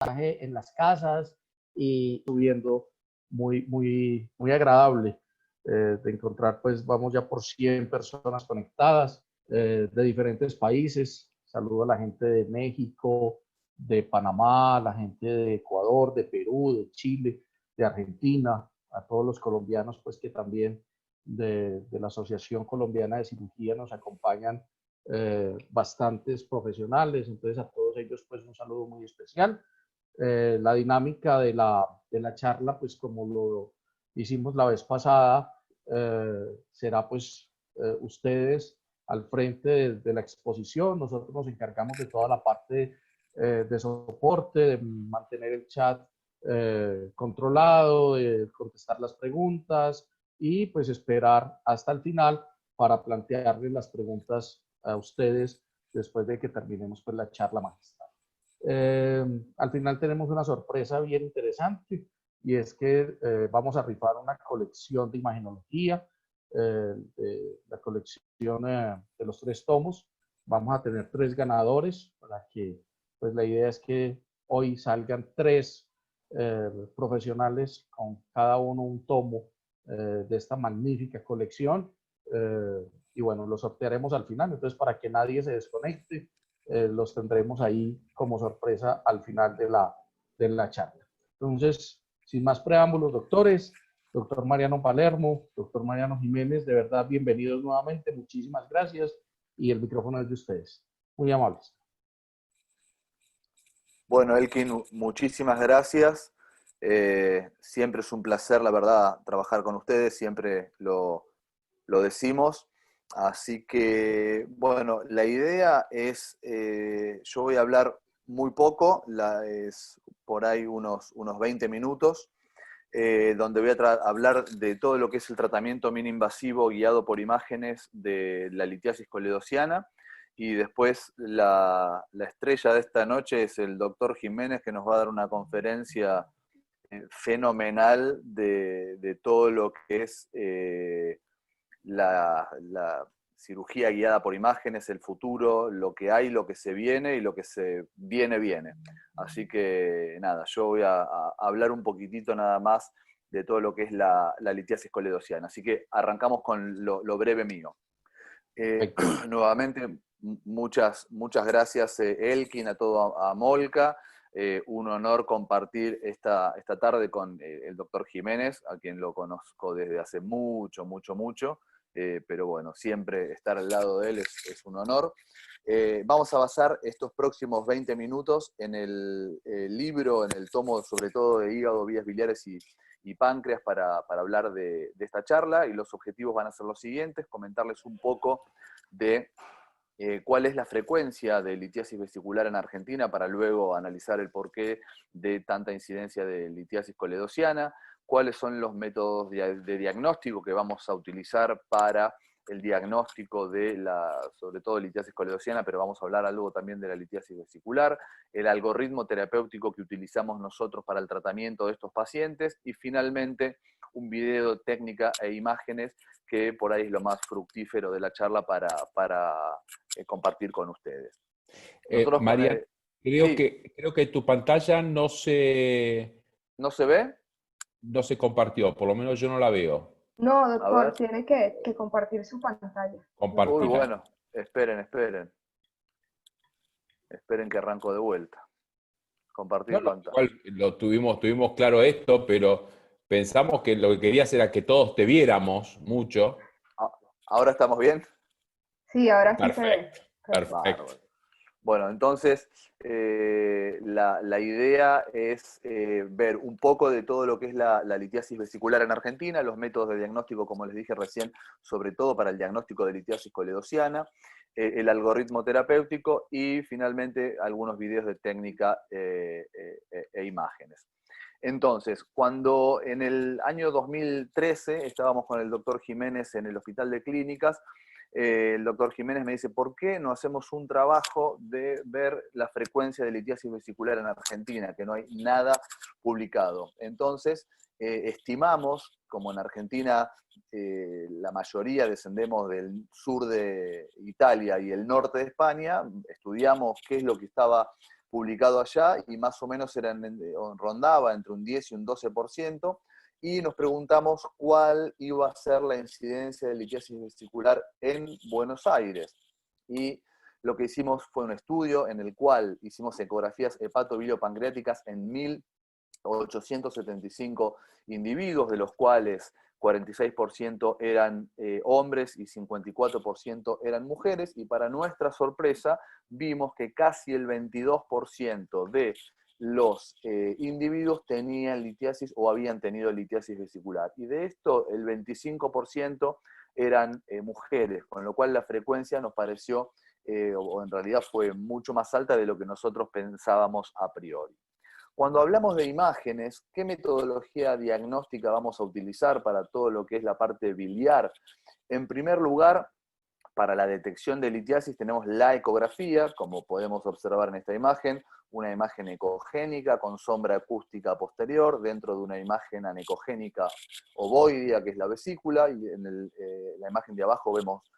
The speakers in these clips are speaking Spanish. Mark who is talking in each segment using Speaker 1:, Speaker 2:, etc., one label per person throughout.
Speaker 1: en las casas y subiendo muy agradable de encontrar, pues vamos ya por 100 personas conectadas de diferentes países. Saludo a la gente de México, de Panamá, la gente de Ecuador, de Perú, de Chile, de Argentina, a todos los colombianos, pues que también de la Asociación Colombiana de Cirugía nos acompañan bastantes profesionales, entonces a todos ellos pues un saludo muy especial. La dinámica de la charla, pues como lo hicimos la vez pasada, será pues ustedes al frente de la exposición, nosotros nos encargamos de toda la parte de soporte, de mantener el chat controlado, de contestar las preguntas y pues esperar hasta el final para plantearles las preguntas a ustedes después de que terminemos pues la charla magistral. Al final tenemos una sorpresa bien interesante y es que vamos a rifar una colección de imagenología, la colección de los 3 tomos. Vamos a tener 3 ganadores para que, pues la idea es que hoy salgan 3 profesionales con cada uno un tomo de esta magnífica colección. Y bueno, lo sortearemos al final, entonces para que nadie se desconecte, los tendremos ahí como sorpresa al final de la charla. Entonces, sin más preámbulos, doctores, doctor Mariano Palermo, doctor Mariano Jiménez, de verdad, bienvenidos nuevamente, muchísimas gracias y el micrófono es de ustedes. Muy amables.
Speaker 2: Bueno, Elkin, muchísimas gracias. Siempre es un placer, la verdad, trabajar con ustedes, siempre lo decimos. Así que, bueno, la idea es, yo voy a hablar muy poco, es por ahí unos 20 minutos, donde voy a hablar de todo lo que es el tratamiento mini-invasivo guiado por imágenes de la litiasis coledociana. Y después la estrella de esta noche es el doctor Jiménez, que nos va a dar una conferencia fenomenal de todo lo que es la cirugía guiada por imágenes, el futuro, lo que hay, lo que se viene y lo que se viene. Así que nada, yo voy a hablar un poquitito nada más de todo lo que es la litiasis coledociana. Así que arrancamos con lo breve mío. Nuevamente, muchas gracias, Elkin, a todo a Molca. Un honor compartir esta tarde con el doctor Jiménez, a quien lo conozco desde hace mucho. Pero bueno, siempre estar al lado de él es un honor. Vamos a basar estos próximos 20 minutos en el libro, en el tomo sobre todo de hígado, vías biliares y páncreas para hablar de esta charla, y los objetivos van a ser los siguientes: comentarles un poco de cuál es la frecuencia de litiasis vesicular en Argentina para luego analizar el porqué de tanta incidencia de litiasis coledociana, cuáles son los métodos de diagnóstico que vamos a utilizar para el diagnóstico de sobre todo litiasis coledociana, pero vamos a hablar algo también de la litiasis vesicular, el algoritmo terapéutico que utilizamos nosotros para el tratamiento de estos pacientes, y finalmente un video, técnica e imágenes, que por ahí es lo más fructífero de la charla para compartir con ustedes.
Speaker 3: María,
Speaker 2: sí.
Speaker 3: creo que tu pantalla
Speaker 2: ¿No se ve?
Speaker 3: no se compartió, por lo menos yo no la veo.
Speaker 4: No, doctor, tiene que compartir su pantalla.
Speaker 3: Compartirla.
Speaker 2: Uy, bueno, esperen que arranco de vuelta. Compartir pantalla.
Speaker 3: Igual tuvimos claro esto, pero pensamos que lo que querías era que todos te viéramos mucho.
Speaker 2: ¿Ahora estamos bien?
Speaker 4: Sí, ahora sí se ve.
Speaker 3: Perfecto.
Speaker 2: Bueno, entonces la idea es ver un poco de todo lo que es la litiasis vesicular en Argentina, los métodos de diagnóstico, como les dije recién, sobre todo para el diagnóstico de litiasis coledociana, el algoritmo terapéutico y finalmente algunos videos de técnica e imágenes. Entonces, cuando en el año 2013 estábamos con el doctor Jiménez en el Hospital de Clínicas, el doctor Jiménez me dice: ¿por qué no hacemos un trabajo de ver la frecuencia de litiasis vesicular en Argentina, que no hay nada publicado? Entonces, estimamos, como en Argentina la mayoría descendemos del sur de Italia y el norte de España, estudiamos qué es lo que estaba publicado allá y más o menos rondaba entre un 10 y un 12%, y nos preguntamos cuál iba a ser la incidencia de litiasis vesicular en Buenos Aires. Y lo que hicimos fue un estudio en el cual hicimos ecografías hepatobiliopancreáticas en 1.875 individuos, de los cuales 46% eran hombres y 54% eran mujeres, y para nuestra sorpresa vimos que casi el 22% de los individuos tenían litiasis o habían tenido litiasis vesicular. Y de esto el 25% eran mujeres, con lo cual la frecuencia nos pareció, o en realidad fue mucho más alta de lo que nosotros pensábamos a priori. Cuando hablamos de imágenes, ¿qué metodología diagnóstica vamos a utilizar para todo lo que es la parte biliar? En primer lugar, para la detección de litiasis tenemos la ecografía, como podemos observar en esta imagen, una imagen ecogénica con sombra acústica posterior dentro de una imagen anecogénica ovoidea, que es la vesícula, y en la imagen de abajo vemos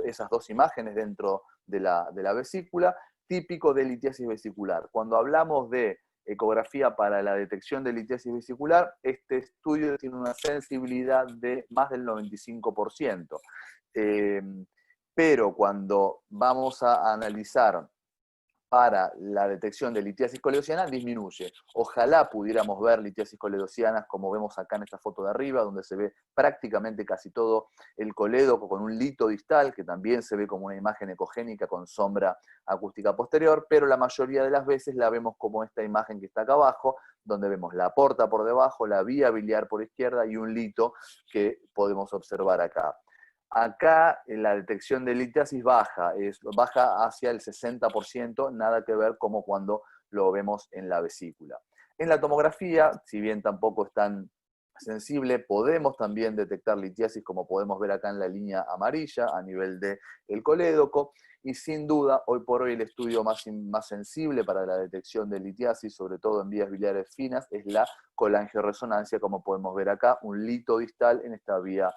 Speaker 2: esas dos imágenes dentro de la vesícula, típico de litiasis vesicular. Cuando hablamos de ecografía para la detección de litiasis vesicular, este estudio tiene una sensibilidad de más del 95%. Pero cuando vamos a analizar para la detección de litiasis coledociana, disminuye. Ojalá pudiéramos ver litiasis coledocianas como vemos acá en esta foto de arriba, donde se ve prácticamente casi todo el colédoco con un lito distal, que también se ve como una imagen ecogénica con sombra acústica posterior, pero la mayoría de las veces la vemos como esta imagen que está acá abajo, donde vemos la porta por debajo, la vía biliar por izquierda y un lito que podemos observar acá. Acá la detección de litiasis baja hacia el 60%, nada que ver como cuando lo vemos en la vesícula. En la tomografía, si bien tampoco es tan sensible, podemos también detectar litiasis, como podemos ver acá en la línea amarilla, a nivel del colédoco, y sin duda, hoy por hoy el estudio más sensible para la detección de litiasis, sobre todo en vías biliares finas, es la colangioresonancia, como podemos ver acá, un lito distal en esta vía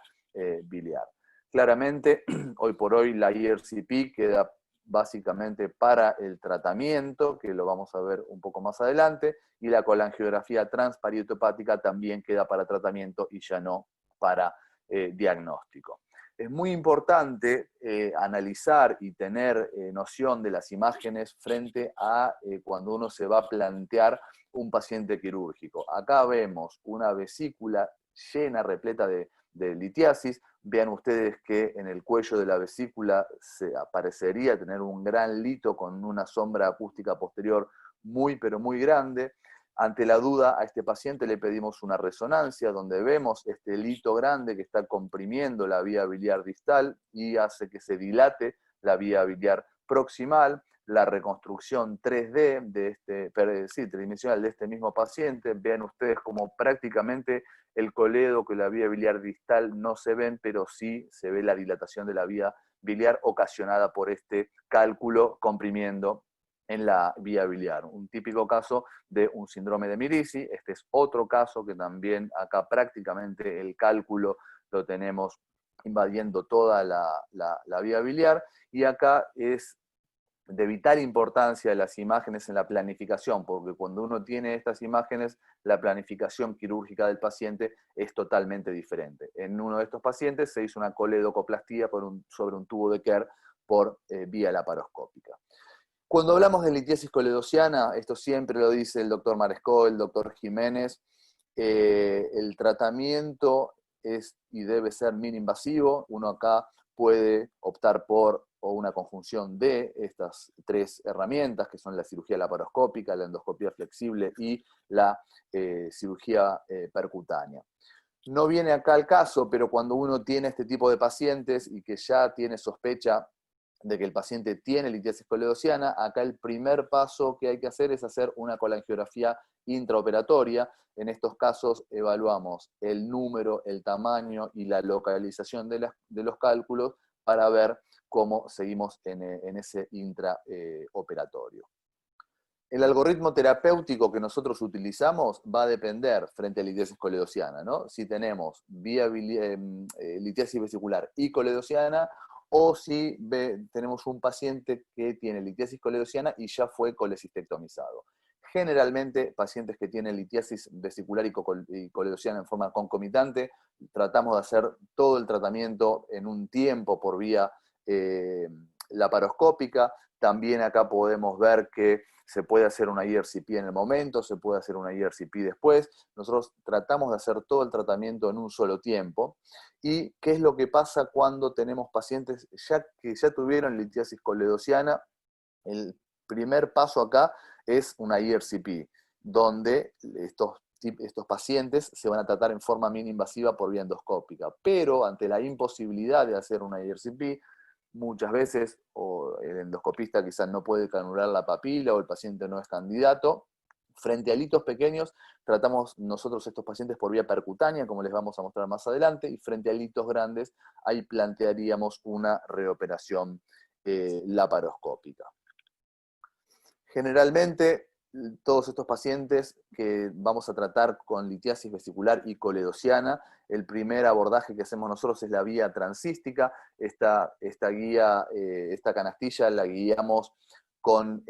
Speaker 2: biliar. Claramente, hoy por hoy la ERCP queda básicamente para el tratamiento, que lo vamos a ver un poco más adelante, y la colangiografía transparieto-hepática también queda para tratamiento y ya no para diagnóstico. Es muy importante analizar y tener noción de las imágenes frente a cuando uno se va a plantear un paciente quirúrgico. Acá vemos una vesícula llena, repleta de litiasis. Vean ustedes que en el cuello de la vesícula se aparecería tener un gran lito con una sombra acústica posterior muy, pero muy grande. Ante la duda, a este paciente le pedimos una resonancia donde vemos este lito grande que está comprimiendo la vía biliar distal y hace que se dilate la vía biliar proximal. La reconstrucción 3D tridimensional de este mismo paciente. Vean ustedes como prácticamente el colédoco y la vía biliar distal no se ven, pero sí se ve la dilatación de la vía biliar ocasionada por este cálculo comprimiendo en la vía biliar. Un típico caso de un síndrome de Mirici. Este es otro caso que también acá prácticamente el cálculo lo tenemos invadiendo toda la vía biliar, y acá es de vital importancia las imágenes en la planificación, porque cuando uno tiene estas imágenes, la planificación quirúrgica del paciente es totalmente diferente. En uno de estos pacientes se hizo una coledocoplastía sobre un tubo de Kerr por vía laparoscópica. Cuando hablamos de litiasis coledociana, esto siempre lo dice el doctor Maresco, el doctor Jiménez, el tratamiento es y debe ser mini-invasivo. Uno acá puede optar por una conjunción de estas tres herramientas, que son la cirugía laparoscópica, la endoscopía flexible y la cirugía percutánea. No viene acá el caso, pero cuando uno tiene este tipo de pacientes y que ya tiene sospecha de que el paciente tiene litiasis coledociana, acá el primer paso que hay que hacer es hacer una colangiografía intraoperatoria. En estos casos evaluamos el número, el tamaño y la localización de los cálculos para ver cómo seguimos en ese intraoperatorio. El algoritmo terapéutico que nosotros utilizamos va a depender frente a litiasis coledociana, ¿no? Si tenemos litiasis vesicular y coledociana, o si tenemos un paciente que tiene litiasis coledociana y ya fue colecistectomizado. Generalmente, pacientes que tienen litiasis vesicular y coledociana en forma concomitante, tratamos de hacer todo el tratamiento en un tiempo por vía laparoscópica. También acá podemos ver que se puede hacer una ERCP en el momento, se puede hacer una ERCP después. Nosotros tratamos de hacer todo el tratamiento en un solo tiempo. ¿Y qué es lo que pasa cuando tenemos pacientes que ya tuvieron litiasis coledociana? El primer paso acá es una ERCP, donde estos pacientes se van a tratar en forma mini-invasiva por vía endoscópica. Pero ante la imposibilidad de hacer una ERCP, muchas veces o el endoscopista quizás no puede canular la papila o el paciente no es candidato. Frente a litos pequeños, tratamos nosotros estos pacientes por vía percutánea, como les vamos a mostrar más adelante, y frente a litos grandes, ahí plantearíamos una reoperación laparoscópica. Generalmente, todos estos pacientes que vamos a tratar con litiasis vesicular y coledociana, el primer abordaje que hacemos nosotros es la vía transística. Esta canastilla la guiamos con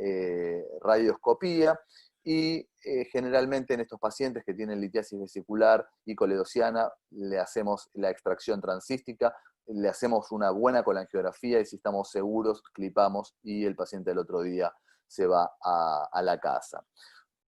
Speaker 2: radioscopía, y generalmente en estos pacientes que tienen litiasis vesicular y coledociana le hacemos la extracción transística, le hacemos una buena colangiografía y si estamos seguros, clipamos y el paciente el otro día se va a la casa.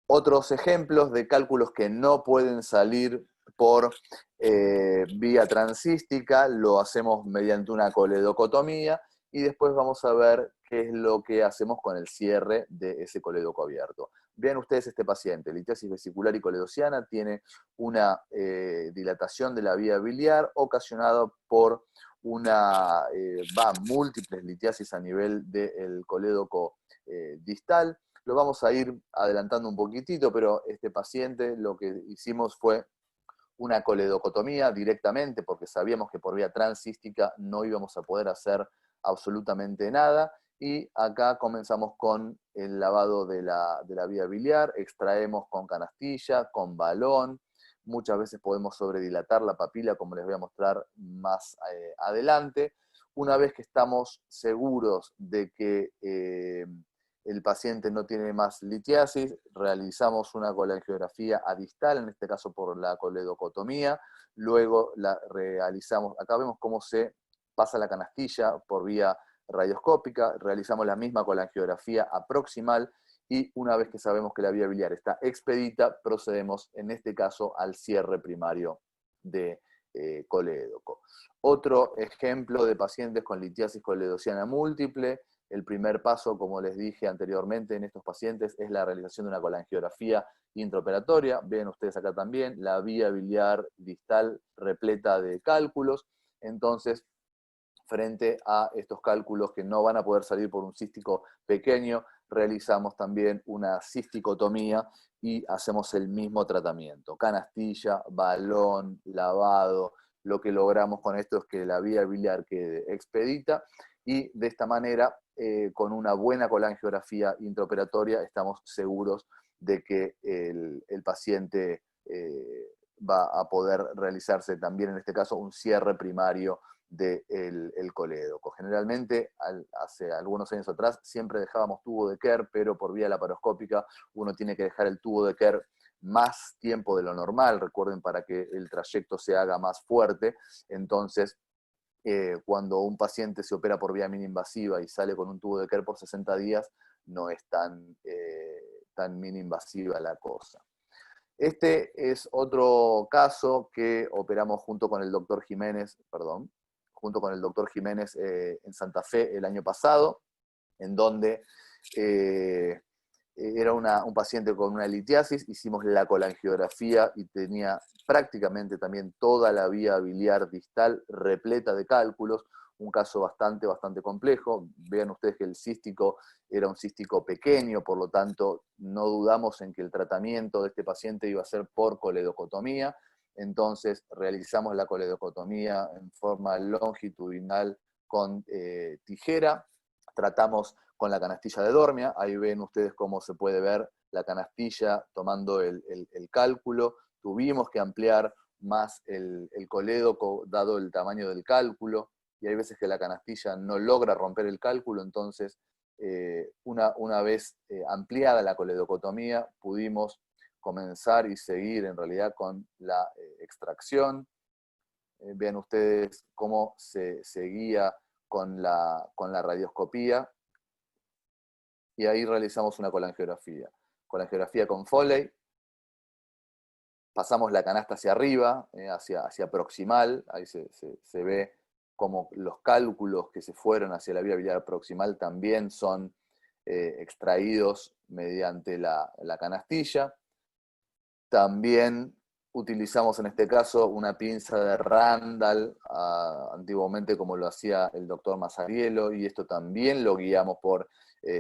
Speaker 2: Otros ejemplos de cálculos que no pueden salir por vía transística, lo hacemos mediante una coledocotomía y después vamos a ver qué es lo que hacemos con el cierre de ese coledoco abierto. Vean ustedes este paciente, litiasis vesicular y coledociana, tiene una dilatación de la vía biliar ocasionada por múltiples litiasis a nivel del colédoco distal. Lo vamos a ir adelantando un poquitito, pero este paciente lo que hicimos fue una coledocotomía directamente, porque sabíamos que por vía transística no íbamos a poder hacer absolutamente nada, y acá comenzamos con el lavado de la vía biliar, extraemos con canastilla, con balón, muchas veces podemos sobredilatar la papila, como les voy a mostrar más adelante. Una vez que estamos seguros de que el paciente no tiene más litiasis, realizamos una colangiografía adistal, en este caso por la coledocotomía, luego la realizamos, acá vemos cómo se pasa la canastilla por vía radioscópica, realizamos la misma colangiografía aproximal, y una vez que sabemos que la vía biliar está expedita, procedemos en este caso al cierre primario de colédoco. Otro ejemplo de pacientes con litiasis coledociana múltiple. El primer paso, como les dije anteriormente, en estos pacientes es la realización de una colangiografía intraoperatoria. Ven ustedes acá también la vía biliar distal repleta de cálculos. Entonces, frente a estos cálculos que no van a poder salir por un cístico pequeño, realizamos también una cisticotomía y hacemos el mismo tratamiento. Canastilla, balón, lavado. Lo que logramos con esto es que la vía biliar quede expedita, y de esta manera, con una buena colangiografía intraoperatoria, estamos seguros de que el paciente va a poder realizarse también, en este caso, un cierre primario del colédoco. Generalmente, hace algunos años atrás, siempre dejábamos tubo de Kerr, pero por vía laparoscópica uno tiene que dejar el tubo de Kerr más tiempo de lo normal, recuerden, para que el trayecto se haga más fuerte. Entonces, cuando un paciente se opera por vía mini-invasiva y sale con un tubo de Kerr por 60 días, no es tan mini-invasiva la cosa. Este es otro caso que operamos junto con el doctor Jiménez, en Santa Fe el año pasado, en donde era un paciente con una litiasis, hicimos la colangiografía y tenía prácticamente también toda la vía biliar distal repleta de cálculos, un caso bastante complejo. Vean ustedes que el cístico era un cístico pequeño, por lo tanto no dudamos en que el tratamiento de este paciente iba a ser por coledocotomía. Entonces realizamos la coledocotomía en forma longitudinal con tijera, tratamos con la canastilla de Dormia. Ahí ven ustedes cómo se puede ver la canastilla tomando el cálculo. Tuvimos que ampliar más el colédoco dado el tamaño del cálculo. y hay veces que la canastilla no logra romper el cálculo, entonces una vez ampliada la coledocotomía, pudimos comenzar y seguir en realidad con la extracción. Vean ustedes cómo se guía con la radioscopía, y ahí realizamos una colangiografía. Colangiografía con Foley, pasamos la canasta hacia arriba, hacia proximal, ahí se ve como los cálculos que se fueron hacia la vía biliar proximal también son extraídos mediante la canastilla. También utilizamos en este caso una pinza de Randall, antiguamente como lo hacía el doctor Mazarielo, y esto también lo guiamos por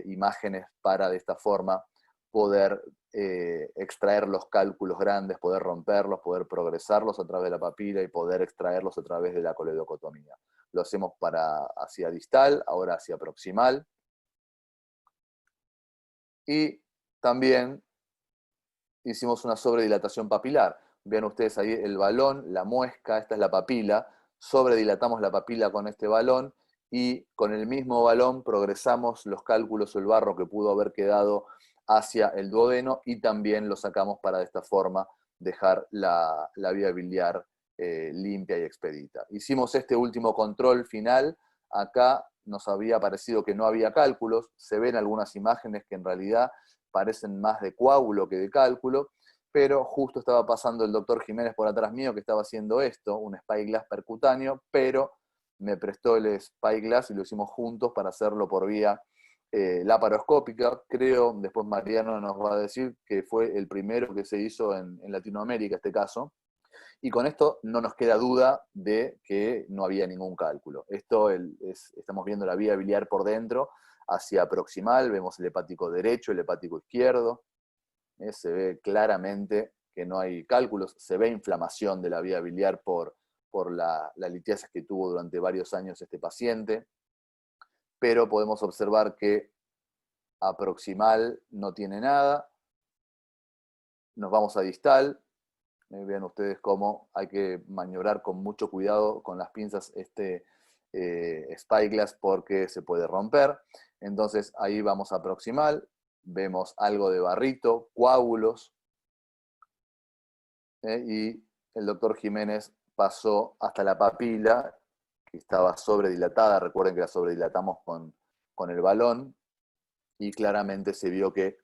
Speaker 2: imágenes para de esta forma poder extraer los cálculos grandes, poder romperlos, poder progresarlos a través de la papila y poder extraerlos a través de la coledocotomía. Lo hacemos hacia distal, ahora hacia proximal. Y también hicimos una sobredilatación papilar. Vean ustedes ahí el balón, la muesca, esta es la papila. Sobredilatamos la papila con este balón y con el mismo balón progresamos los cálculos o el barro que pudo haber quedado hacia el duodeno y también lo sacamos para de esta forma dejar la vía biliar limpia y expedita. Hicimos este último control final. Acá nos había parecido que no había cálculos. Se ven algunas imágenes que en realidad parecen más de coágulo que de cálculo, pero justo estaba pasando el doctor Jiménez por atrás mío que estaba haciendo esto, un spyglass percutáneo, pero me prestó el spyglass y lo hicimos juntos para hacerlo por vía laparoscópica. Creo, después Mariano nos va a decir que fue el primero que se hizo en Latinoamérica, este caso, y con esto no nos queda duda de que no había ningún cálculo. Estamos viendo la vía biliar por dentro, hacia proximal, vemos el hepático derecho, el hepático izquierdo, se ve claramente que no hay cálculos, se ve inflamación de la vía biliar por la litiasis que tuvo durante varios años este paciente, pero podemos observar que a proximal no tiene nada. Nos vamos a distal. Vean ustedes cómo hay que maniobrar con mucho cuidado con las pinzas spyglass porque se puede romper. Entonces ahí vamos a proximal, vemos algo de barrito, coágulos, y el doctor Jiménez pasó hasta la papila, que estaba sobredilatada. Recuerden que la sobredilatamos con el balón, y claramente se vio que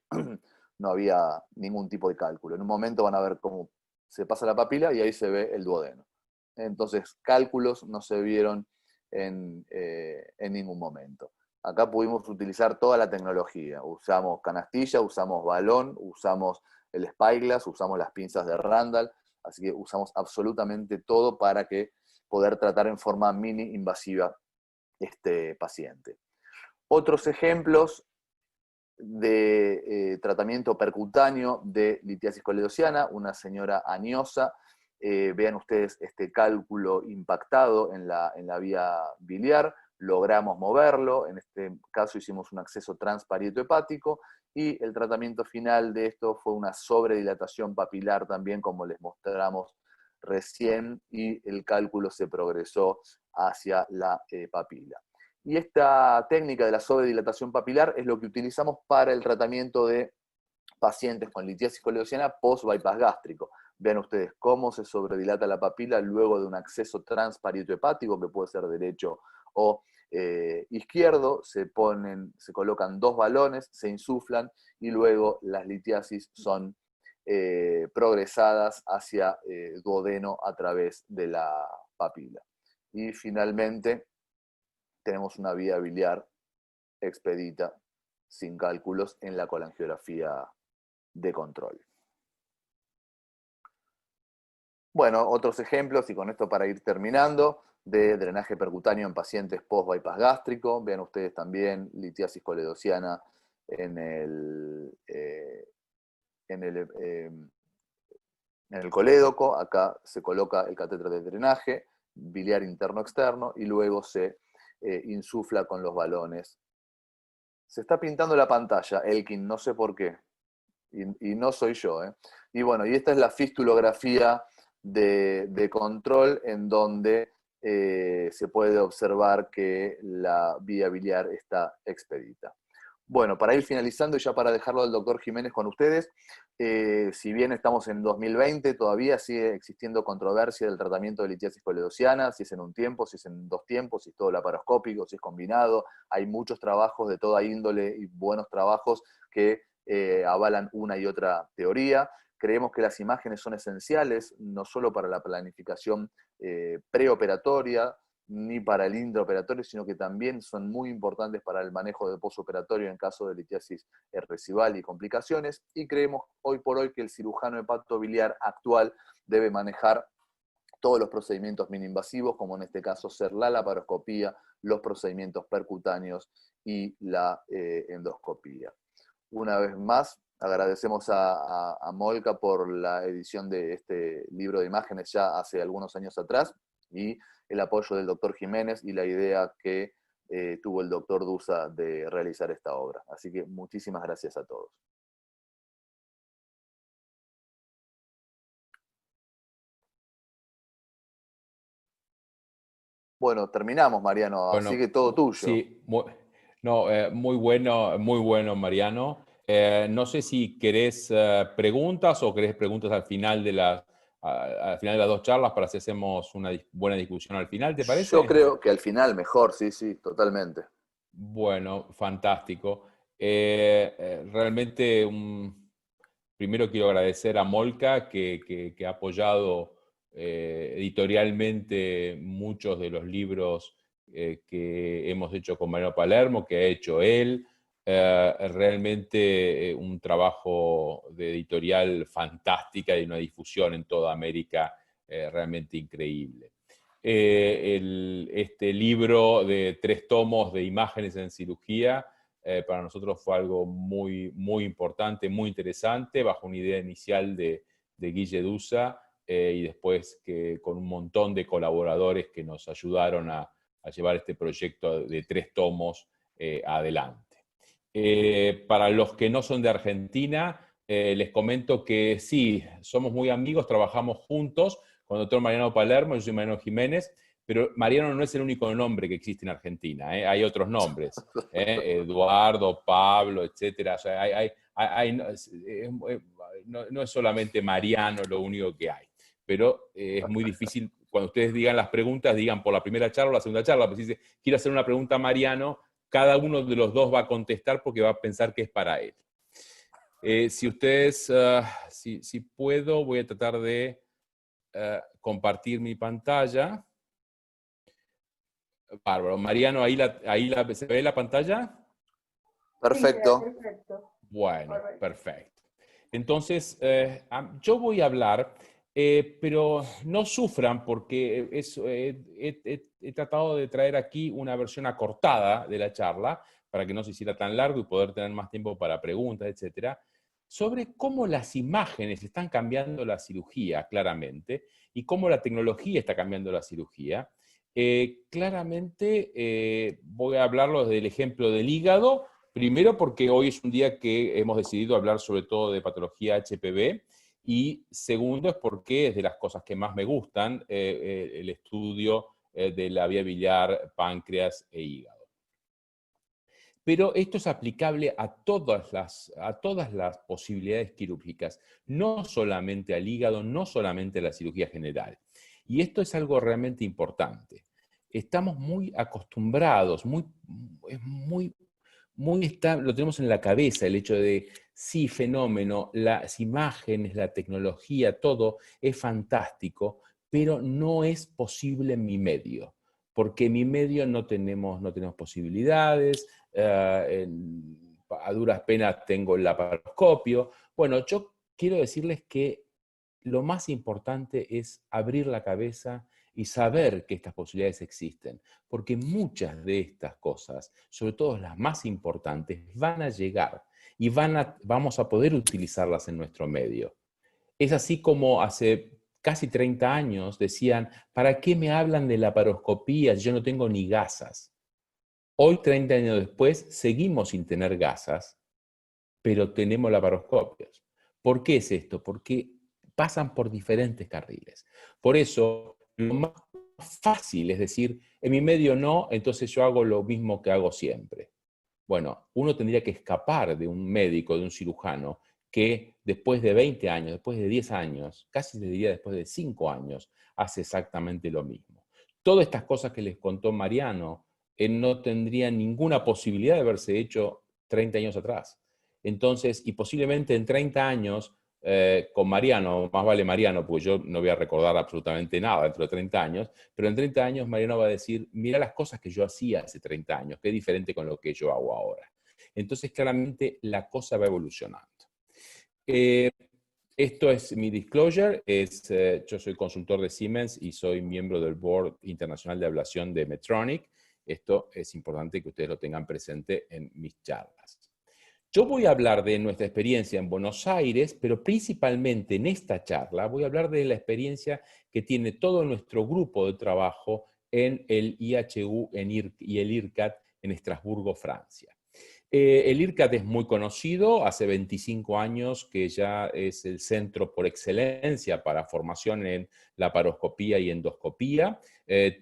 Speaker 2: no había ningún tipo de cálculo. En un momento van a ver cómo se pasa la papila y ahí se ve el duodeno. Entonces, cálculos no se vieron en ningún momento. Acá pudimos utilizar toda la tecnología. Usamos canastilla, usamos balón, usamos el spyglass, usamos las pinzas de Randall, así que usamos absolutamente todo para poder tratar en forma mini invasiva este paciente. Otros ejemplos de tratamiento percutáneo de litiasis coledociana, una señora añosa. Vean ustedes este cálculo impactado en la vía biliar, logramos moverlo, en este caso hicimos un acceso transparieto hepático, y el tratamiento final de esto fue una sobredilatación papilar también, como les mostramos recién, y el cálculo se progresó hacia la papila. Y esta técnica de la sobredilatación papilar es lo que utilizamos para el tratamiento de pacientes con litiasis coledociana post-bypass gástrico. Vean ustedes cómo se sobredilata la papila luego de un acceso transparieto hepático, que puede ser derecho o izquierdo. Se colocan dos balones, se insuflan, y luego las litiasis son progresadas hacia duodeno a través de la papila. Y finalmente tenemos una vía biliar expedita, sin cálculos, en la colangiografía de control. Bueno, otros ejemplos, y con esto para ir terminando, de drenaje percutáneo en pacientes post-bypass gástrico. Vean ustedes también litiasis coledociana en el colédoco. Acá se coloca el catéter de drenaje biliar interno-externo y luego se insufla con los balones. Se está pintando la pantalla, Elkin, no sé por qué. Y no soy yo. Y bueno, y esta es la fistulografía de control, en donde se puede observar que la vía biliar está expedita. Bueno, para ir finalizando y ya para dejarlo al doctor Jiménez con ustedes, si bien estamos en 2020, todavía sigue existiendo controversia del tratamiento de litiasis coledociana, si es en un tiempo, si es en 2 tiempos, si es todo laparoscópico, si es combinado. Hay muchos trabajos de toda índole y buenos trabajos que avalan una y otra teoría. Creemos que las imágenes son esenciales, no solo para la planificación preoperatoria, ni para el intraoperatorio, sino que también son muy importantes para el manejo de posoperatorio en caso de litiasis residual y complicaciones, y creemos hoy por hoy que el cirujano hepatobiliar actual debe manejar todos los procedimientos minoinvasivos, como en este caso ser la laparoscopía, los procedimientos percutáneos y la endoscopía. Una vez más, agradecemos a Molca por la edición de este libro de imágenes ya hace algunos años atrás, y el apoyo del doctor Jiménez y la idea que tuvo el doctor Dusa de realizar esta obra. Así que muchísimas gracias a todos. Bueno, terminamos, Mariano,
Speaker 3: Bueno,
Speaker 2: así que todo tuyo.
Speaker 3: sí, muy bueno, Mariano. No sé si querés preguntas o querés preguntas al final de al final de las 2 charlas para si hacemos una buena discusión al final, ¿te parece?
Speaker 2: Yo creo que al final mejor, sí, sí, totalmente.
Speaker 3: Bueno, fantástico. Realmente, primero quiero agradecer a Molca que ha apoyado editorialmente muchos de los libros que hemos hecho con Mariano Palermo, que ha hecho él. Realmente un trabajo de editorial fantástica y una difusión en toda América realmente increíble. Este libro de 3 tomos de imágenes en cirugía para nosotros fue algo muy, muy importante, muy interesante, bajo una idea inicial de Guille Dusa y después que con un montón de colaboradores que nos ayudaron a llevar este proyecto de 3 tomos adelante. Para los que no son de Argentina, les comento que sí, somos muy amigos, trabajamos juntos con el doctor Mariano Palermo, yo soy Mariano Jiménez, pero Mariano no es el único nombre que existe en Argentina, hay otros nombres, Eduardo, Pablo, etcétera. O sea, no es solamente Mariano lo único que hay, pero es muy difícil, cuando ustedes digan las preguntas, digan por la primera charla o la segunda charla, pues si dice, quiero hacer una pregunta a Mariano, cada uno de los dos va a contestar porque va a pensar que es para él. Si ustedes, si puedo, voy a tratar de compartir mi pantalla. Bárbaro. Mariano, ¿se ve la pantalla?
Speaker 2: Perfecto.
Speaker 4: Sí, perfecto.
Speaker 3: Bueno,
Speaker 4: Correcto.
Speaker 3: perfecto. Entonces, yo voy a hablar, pero no sufran porque he tratado de traer aquí una versión acortada de la charla para que no se hiciera tan largo y poder tener más tiempo para preguntas, etcétera, sobre cómo las imágenes están cambiando la cirugía, claramente, y cómo la tecnología está cambiando la cirugía. Claramente voy a hablarlo desde el ejemplo del hígado, primero porque hoy es un día que hemos decidido hablar sobre todo de patología HPV, y segundo es porque es de las cosas que más me gustan, el estudio de la vía biliar, páncreas e hígado. Pero esto es aplicable a todas las posibilidades quirúrgicas, no solamente al hígado, no solamente a la cirugía general. Y esto es algo realmente importante. Estamos muy acostumbrados, lo tenemos en la cabeza, el hecho de, sí, fenómeno, las imágenes, la tecnología, todo es fantástico, pero no es posible en mi medio, porque en mi medio no tenemos posibilidades, a duras penas tengo el laparoscopio. Bueno, yo quiero decirles que lo más importante es abrir la cabeza y saber que estas posibilidades existen, porque muchas de estas cosas, sobre todo las más importantes, van a llegar y vamos a poder utilizarlas en nuestro medio. Es así como hace casi 30 años decían, ¿para qué me hablan de laparoscopía si yo no tengo ni gasas? Hoy, 30 años después, seguimos sin tener gasas, pero tenemos laparoscopios. ¿Por qué es esto? Porque pasan por diferentes carriles. Por eso, lo más fácil, es decir, en mi medio no, entonces yo hago lo mismo que hago siempre. Bueno, uno tendría que escapar de un médico, de un cirujano, que después de 20 años, después de 10 años, casi le diría después de 5 años, hace exactamente lo mismo. Todas estas cosas que les contó Mariano, no tendría ninguna posibilidad de haberse hecho 30 años atrás. Entonces, y posiblemente en 30 años, con Mariano, más vale Mariano, porque yo no voy a recordar absolutamente nada dentro de 30 años, pero en 30 años Mariano va a decir, mira las cosas que yo hacía hace 30 años, qué diferente con lo que yo hago ahora. Entonces, claramente, la cosa va evolucionando. Esto es mi disclosure, yo soy consultor de Siemens y soy miembro del Board Internacional de Ablación de Medtronic. Esto es importante que ustedes lo tengan presente en mis charlas. Yo voy a hablar de nuestra experiencia en Buenos Aires, pero principalmente en esta charla voy a hablar de la experiencia que tiene todo nuestro grupo de trabajo en el IHU y el IRCAD en Estrasburgo, Francia. El IRCAD es muy conocido, hace 25 años que ya es el centro por excelencia para formación en laparoscopía y endoscopía.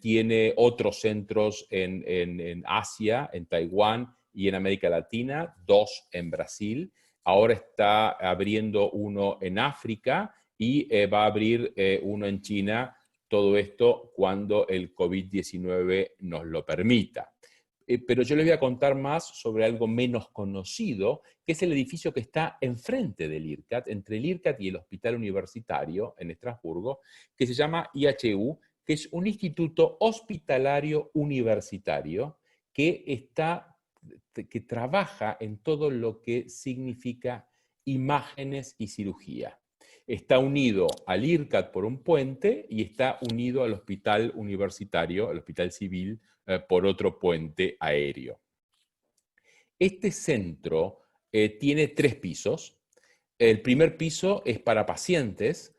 Speaker 3: Tiene otros centros en Asia, en Taiwán y en América Latina, 2 en Brasil. Ahora está abriendo uno en África y va a abrir uno en China, todo esto cuando el COVID-19 nos lo permita. Pero yo les voy a contar más sobre algo menos conocido, que es el edificio que está enfrente del IRCAD, entre el IRCAD y el Hospital Universitario en Estrasburgo, que se llama IHU, que es un instituto hospitalario universitario que trabaja en todo lo que significa imágenes y cirugía. Está unido al IRCAD por un puente y está unido al Hospital Universitario, al Hospital Civil, por otro puente aéreo. Este centro tiene 3 pisos. El primer piso es para pacientes,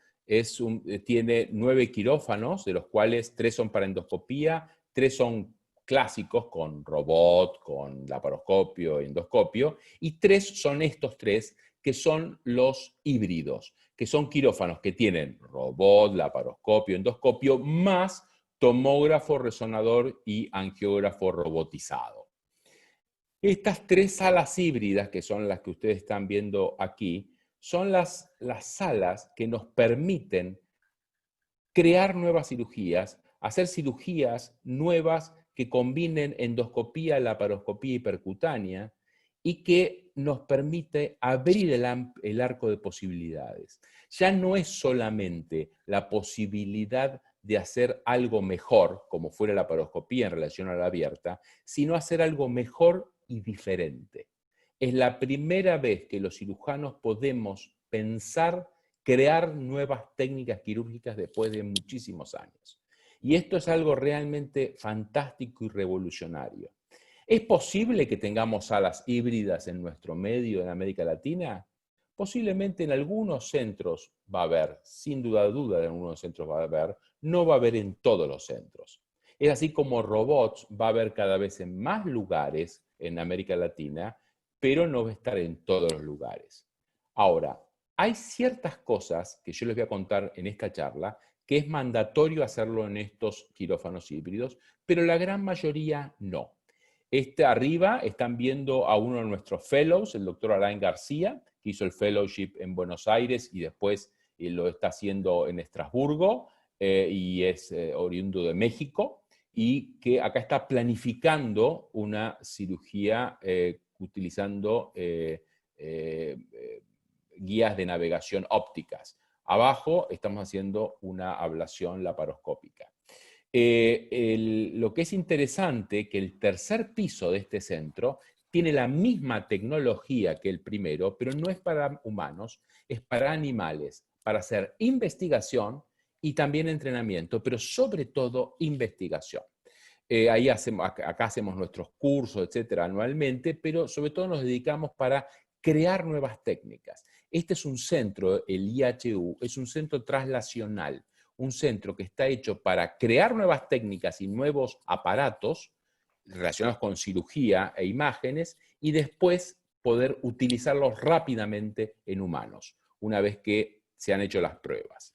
Speaker 3: tiene 9 quirófanos, de los cuales 3 son para endoscopía, 3 son clásicos con robot, con laparoscopio, endoscopio, y 3 son estos 3 que son los híbridos, que son quirófanos que tienen robot, laparoscopio, endoscopio, más tomógrafo, resonador y angiógrafo robotizado. Estas 3 salas híbridas, que son las que ustedes están viendo aquí, son las salas que nos permiten crear nuevas cirugías, hacer cirugías nuevas que combinen endoscopía, laparoscopía y percutánea, y que nos permite abrir el arco de posibilidades. Ya no es solamente la posibilidad de hacer algo mejor, como fuera la laparoscopía en relación a la abierta, sino hacer algo mejor y diferente. Es la primera vez que los cirujanos podemos pensar crear nuevas técnicas quirúrgicas después de muchísimos años. Y esto es algo realmente fantástico y revolucionario. ¿Es posible que tengamos salas híbridas en nuestro medio en América Latina? Posiblemente en algunos centros va a haber, sin duda en algunos centros va a haber, no va a haber en todos los centros. Es así como robots va a haber cada vez en más lugares en América Latina, pero no va a estar en todos los lugares. Ahora, hay ciertas cosas que yo les voy a contar en esta charla que es mandatorio hacerlo en estos quirófanos híbridos, pero la gran mayoría no. Arriba están viendo a uno de nuestros fellows, el doctor Alain García, que hizo el fellowship en Buenos Aires y después lo está haciendo en Estrasburgo y es oriundo de México y que acá está planificando una cirugía utilizando guías de navegación ópticas. Abajo estamos haciendo una ablación laparoscópica. Lo que es interesante que el tercer piso de este centro tiene la misma tecnología que el primero, pero no es para humanos, es para animales, para hacer investigación y también entrenamiento, pero sobre todo investigación. Acá hacemos nuestros cursos, etcétera, anualmente, pero sobre todo nos dedicamos para crear nuevas técnicas. Este es un centro, el IHU, es un centro translacional, un centro que está hecho para crear nuevas técnicas y nuevos aparatos relacionados con cirugía e imágenes y después poder utilizarlos rápidamente en humanos, una vez que se han hecho las pruebas.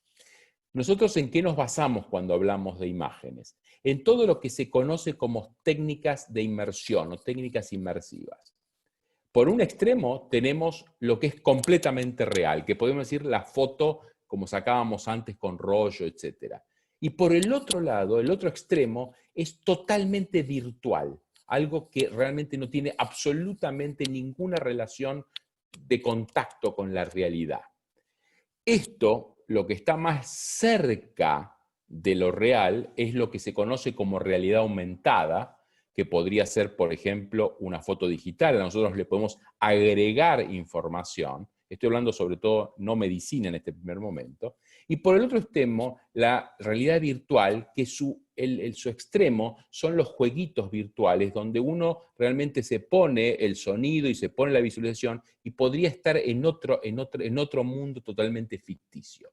Speaker 3: ¿Nosotros en qué nos basamos cuando hablamos de imágenes? En todo lo que se conoce como técnicas de inmersión o técnicas inmersivas. Por un extremo tenemos lo que es completamente real, que podemos decir la foto como sacábamos antes con rollo, etc. Y por el otro lado, el otro extremo, es totalmente virtual, algo que realmente no tiene absolutamente ninguna relación de contacto con la realidad. Esto, lo que está más cerca de lo real, es lo que se conoce como realidad aumentada, que podría ser, por ejemplo, una foto digital. Nosotros le podemos agregar información. Estoy hablando sobre todo no medicina en este primer momento. Y por el otro extremo, la realidad virtual, que su extremo son los jueguitos virtuales, donde uno realmente se pone el sonido y se pone la visualización y podría estar en otro mundo totalmente ficticio.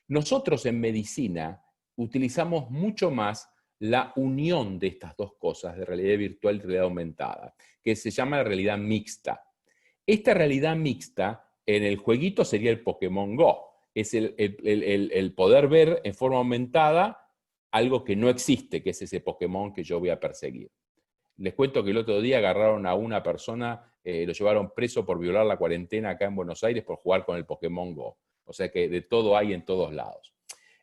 Speaker 3: Nosotros en medicina utilizamos mucho más la unión de estas dos cosas, de realidad virtual y realidad aumentada, que se llama la realidad mixta. Esta realidad mixta, en el jueguito sería el Pokémon Go. Es el poder ver en forma aumentada algo que no existe, que es ese Pokémon que yo voy a perseguir. Les cuento que el otro día agarraron a una persona, lo llevaron preso por violar la cuarentena acá en Buenos Aires por jugar con el Pokémon Go. O sea que de todo hay en todos lados.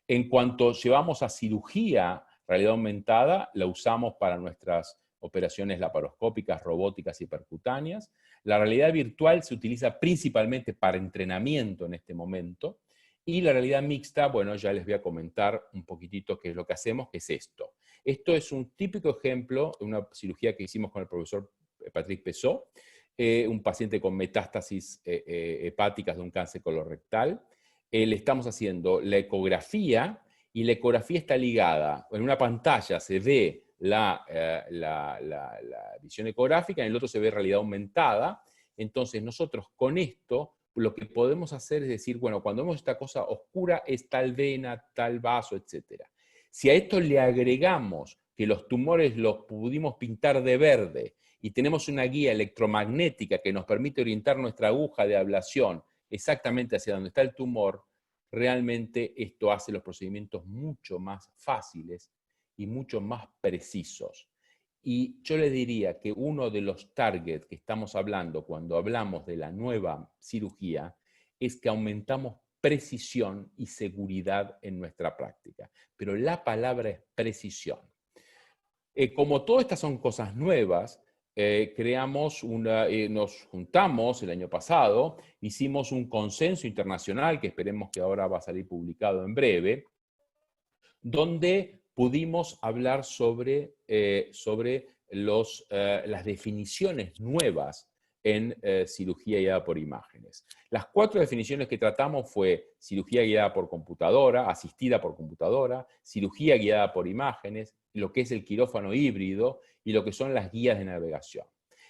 Speaker 3: En cuanto llevamos a cirugía, realidad aumentada, la usamos para nuestras operaciones laparoscópicas, robóticas y percutáneas. La realidad virtual se utiliza principalmente para entrenamiento en este momento. Y la realidad mixta, bueno, ya les voy a comentar un poquitito qué es lo que hacemos, que es esto. Esto es un típico ejemplo de una cirugía que hicimos con el profesor Patrick Pessot, un paciente con metástasis hepáticas de un cáncer colorectal. Le estamos haciendo la ecografía, y la ecografía está ligada, en una pantalla se ve la visión ecográfica, en el otro se ve realidad aumentada. Entonces nosotros con esto lo que podemos hacer es decir, bueno, cuando vemos esta cosa oscura es tal vena, tal vaso, etc. Si a esto le agregamos que los tumores los pudimos pintar de verde y tenemos una guía electromagnética que nos permite orientar nuestra aguja de ablación exactamente hacia donde está el tumor, realmente esto hace los procedimientos mucho más fáciles y mucho más precisos. Y yo les diría que uno de los targets que estamos hablando cuando hablamos de la nueva cirugía es que aumentamos precisión y seguridad en nuestra práctica. Pero la palabra es precisión. Como todas estas son cosas nuevas, nos juntamos el año pasado, hicimos un consenso internacional que esperemos que ahora va a salir publicado en breve, donde pudimos hablar sobre las definiciones nuevas en cirugía guiada por imágenes. Las 4 definiciones que tratamos fue cirugía guiada por computadora, asistida por computadora, cirugía guiada por imágenes, lo que es el quirófano híbrido y lo que son las guías de navegación.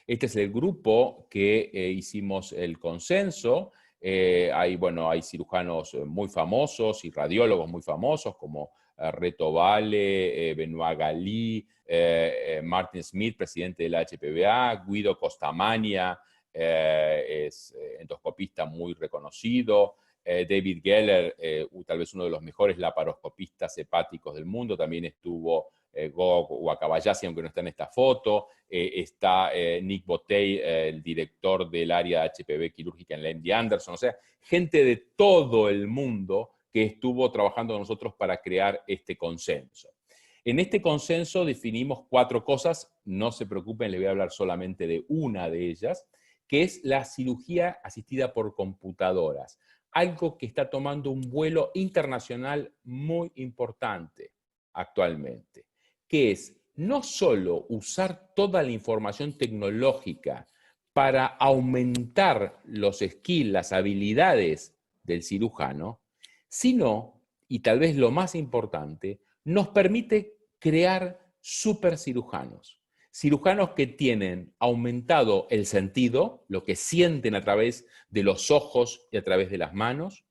Speaker 3: Este es el grupo que hicimos el consenso. Hay cirujanos muy famosos y radiólogos muy famosos como Reto Vale, Benoit Galí, Martin Smith, presidente de la HPBA, Guido Costamagna, es endoscopista muy reconocido, David Geller, tal vez uno de los mejores laparoscopistas hepáticos del mundo, también estuvo Go Wakabayashi, aunque no está en esta foto, está Nick Botey, el director del área HPV quirúrgica en la MD Anderson, o sea, gente de todo el mundo que estuvo trabajando con nosotros para crear este consenso. En este consenso definimos 4 cosas, no se preocupen, les voy a hablar solamente de una de ellas, que es la cirugía asistida por computadoras, algo que está tomando un vuelo internacional muy importante actualmente, que es no solo usar toda la información tecnológica para aumentar los skills, las habilidades del cirujano, sino, y tal vez lo más importante, nos permite crear supercirujanos. Cirujanos que tienen aumentado el sentido, lo que sienten a través de los ojos y a través de las manos,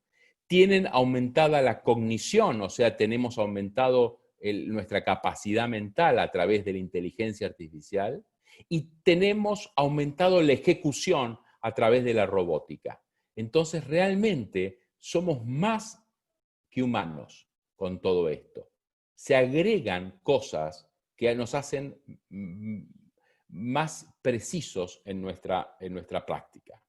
Speaker 3: tienen aumentada la cognición, o sea, tenemos aumentado nuestra capacidad mental a través de la inteligencia artificial, y tenemos aumentado la ejecución a través de la robótica. Entonces, realmente somos más que humanos. con todo esto? Se agregan cosas que nos hacen más precisos en nuestra práctica.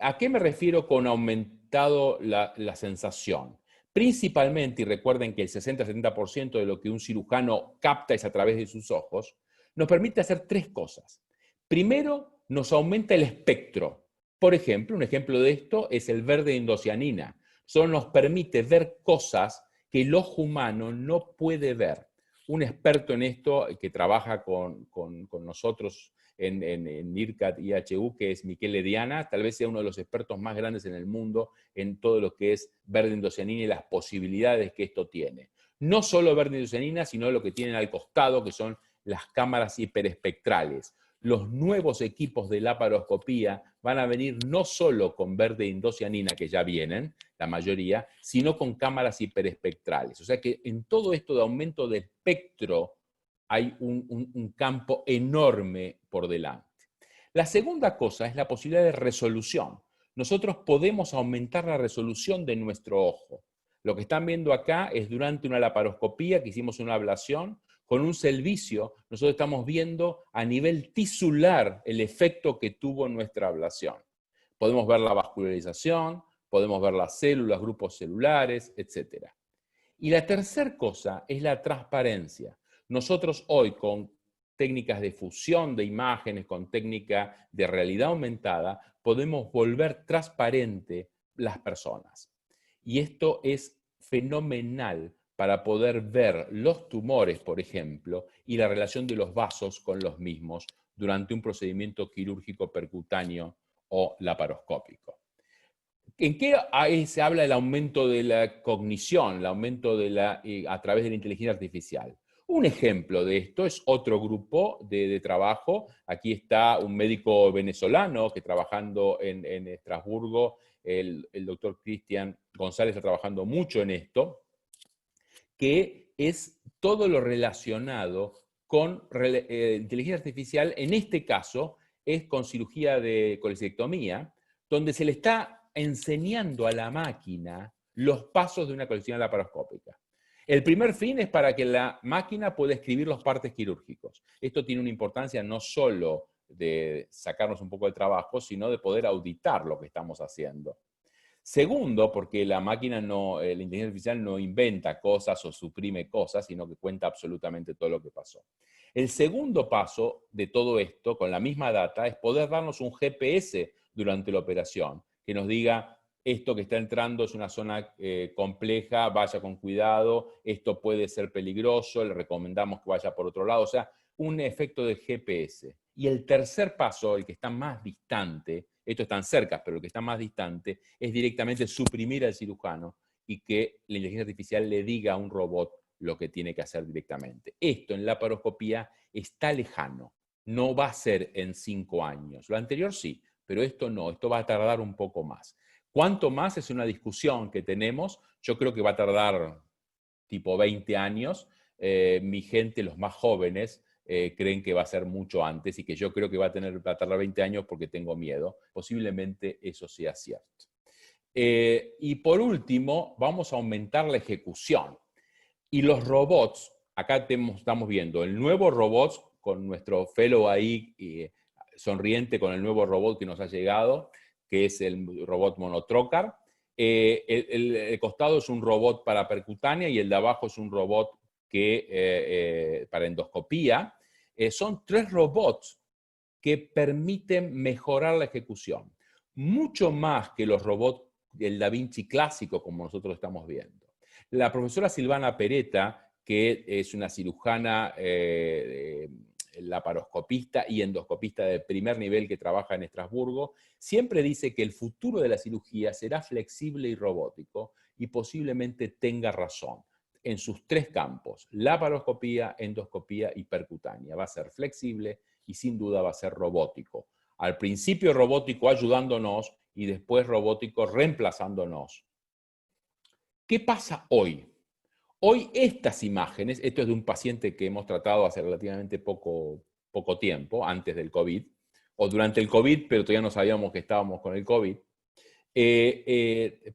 Speaker 3: ¿A qué me refiero con aumentado la sensación? Principalmente, y recuerden que el 60-70% de lo que un cirujano capta es a través de sus ojos, nos permite hacer tres cosas. Primero, nos aumenta el espectro. Por ejemplo, un ejemplo de esto es el verde indocianina. Solo nos permite ver cosas que el ojo humano no puede ver. Un experto en esto que trabaja con nosotros en IRCAD IHU, que es Michele Diana, tal vez sea uno de los expertos más grandes en el mundo en todo lo que es verde indocianina y las posibilidades que esto tiene. No solo verde indocianina, sino lo que tienen al costado, que son las cámaras hiperespectrales. Los nuevos equipos de laparoscopía van a venir no solo con verde indocianina, que ya vienen, la mayoría, sino con cámaras hiperespectrales. O sea que en todo esto de aumento de espectro hay un campo enorme por delante. La segunda cosa es la posibilidad de resolución. Nosotros podemos aumentar la resolución de nuestro ojo. Lo que están viendo acá es durante una laparoscopía que hicimos una ablación. Con un servicio, nosotros estamos viendo a nivel tisular el efecto que tuvo nuestra ablación. Podemos ver la vascularización, podemos ver las células, grupos celulares, etc. Y la tercera cosa es la transparencia. Nosotros hoy con técnicas de fusión de imágenes, con técnica de realidad aumentada, podemos volver transparente las personas. Y esto es fenomenal para poder ver los tumores, por ejemplo, y la relación de los vasos con los mismos durante un procedimiento quirúrgico percutáneo o laparoscópico. ¿En qué se habla del aumento de la cognición, el aumento a través de la inteligencia artificial? Un ejemplo de esto es otro grupo de trabajo. Aquí está un médico venezolano que trabajando en Estrasburgo, el doctor Cristian González está trabajando mucho en esto, que es todo lo relacionado con inteligencia artificial. En este caso es con cirugía de colecistectomía, donde se le está enseñando a la máquina los pasos de una colección laparoscópica. El primer fin es para que la máquina pueda escribir los partes quirúrgicos. Esto tiene una importancia no solo de sacarnos un poco del trabajo, sino de poder auditar lo que estamos haciendo. Segundo, porque la máquina la inteligencia artificial no inventa cosas o suprime cosas, sino que cuenta absolutamente todo lo que pasó. El segundo paso de todo esto, con la misma data, es poder darnos un GPS durante la operación, que nos diga, esto que está entrando es una zona compleja, vaya con cuidado, esto puede ser peligroso, le recomendamos que vaya por otro lado, o sea, un efecto de GPS. Y el tercer paso, el que está más distante, estos están cerca, pero el que está más distante, es directamente suprimir al cirujano y que la inteligencia artificial le diga a un robot lo que tiene que hacer directamente. Esto en laparoscopía está lejano, no va a ser en 5 años. Lo anterior sí, pero esto no, esto va a tardar un poco más. ¿Cuánto más? Es una discusión que tenemos. Yo creo que va a tardar tipo 20 años. Mi gente, los más jóvenes, creen que va a ser mucho antes y que yo creo que va a tardar 20 años porque tengo miedo. Posiblemente eso sea cierto. Y por último, vamos a aumentar la ejecución. Y los robots, acá estamos viendo el nuevo robot con nuestro fellow ahí sonriente con el nuevo robot que nos ha llegado, que es el robot monotrocar. El costado es un robot para percutánea y el de abajo es un robot para endoscopía. Son 3 robots que permiten mejorar la ejecución. Mucho más que los robots del Da Vinci clásico, como nosotros estamos viendo. La profesora Silvana Peretta, que es una cirujana laparoscopista y endoscopista de primer nivel que trabaja en Estrasburgo, siempre dice que el futuro de la cirugía será flexible y robótico y posiblemente tenga razón en sus 3 campos, laparoscopía, endoscopía y percutánea. Va a ser flexible y sin duda va a ser robótico. Al principio robótico ayudándonos y después robótico reemplazándonos. ¿Qué pasa hoy? Hoy estas imágenes, esto es de un paciente que hemos tratado hace relativamente poco tiempo, antes del COVID, o durante el COVID, pero todavía no sabíamos que estábamos con el COVID.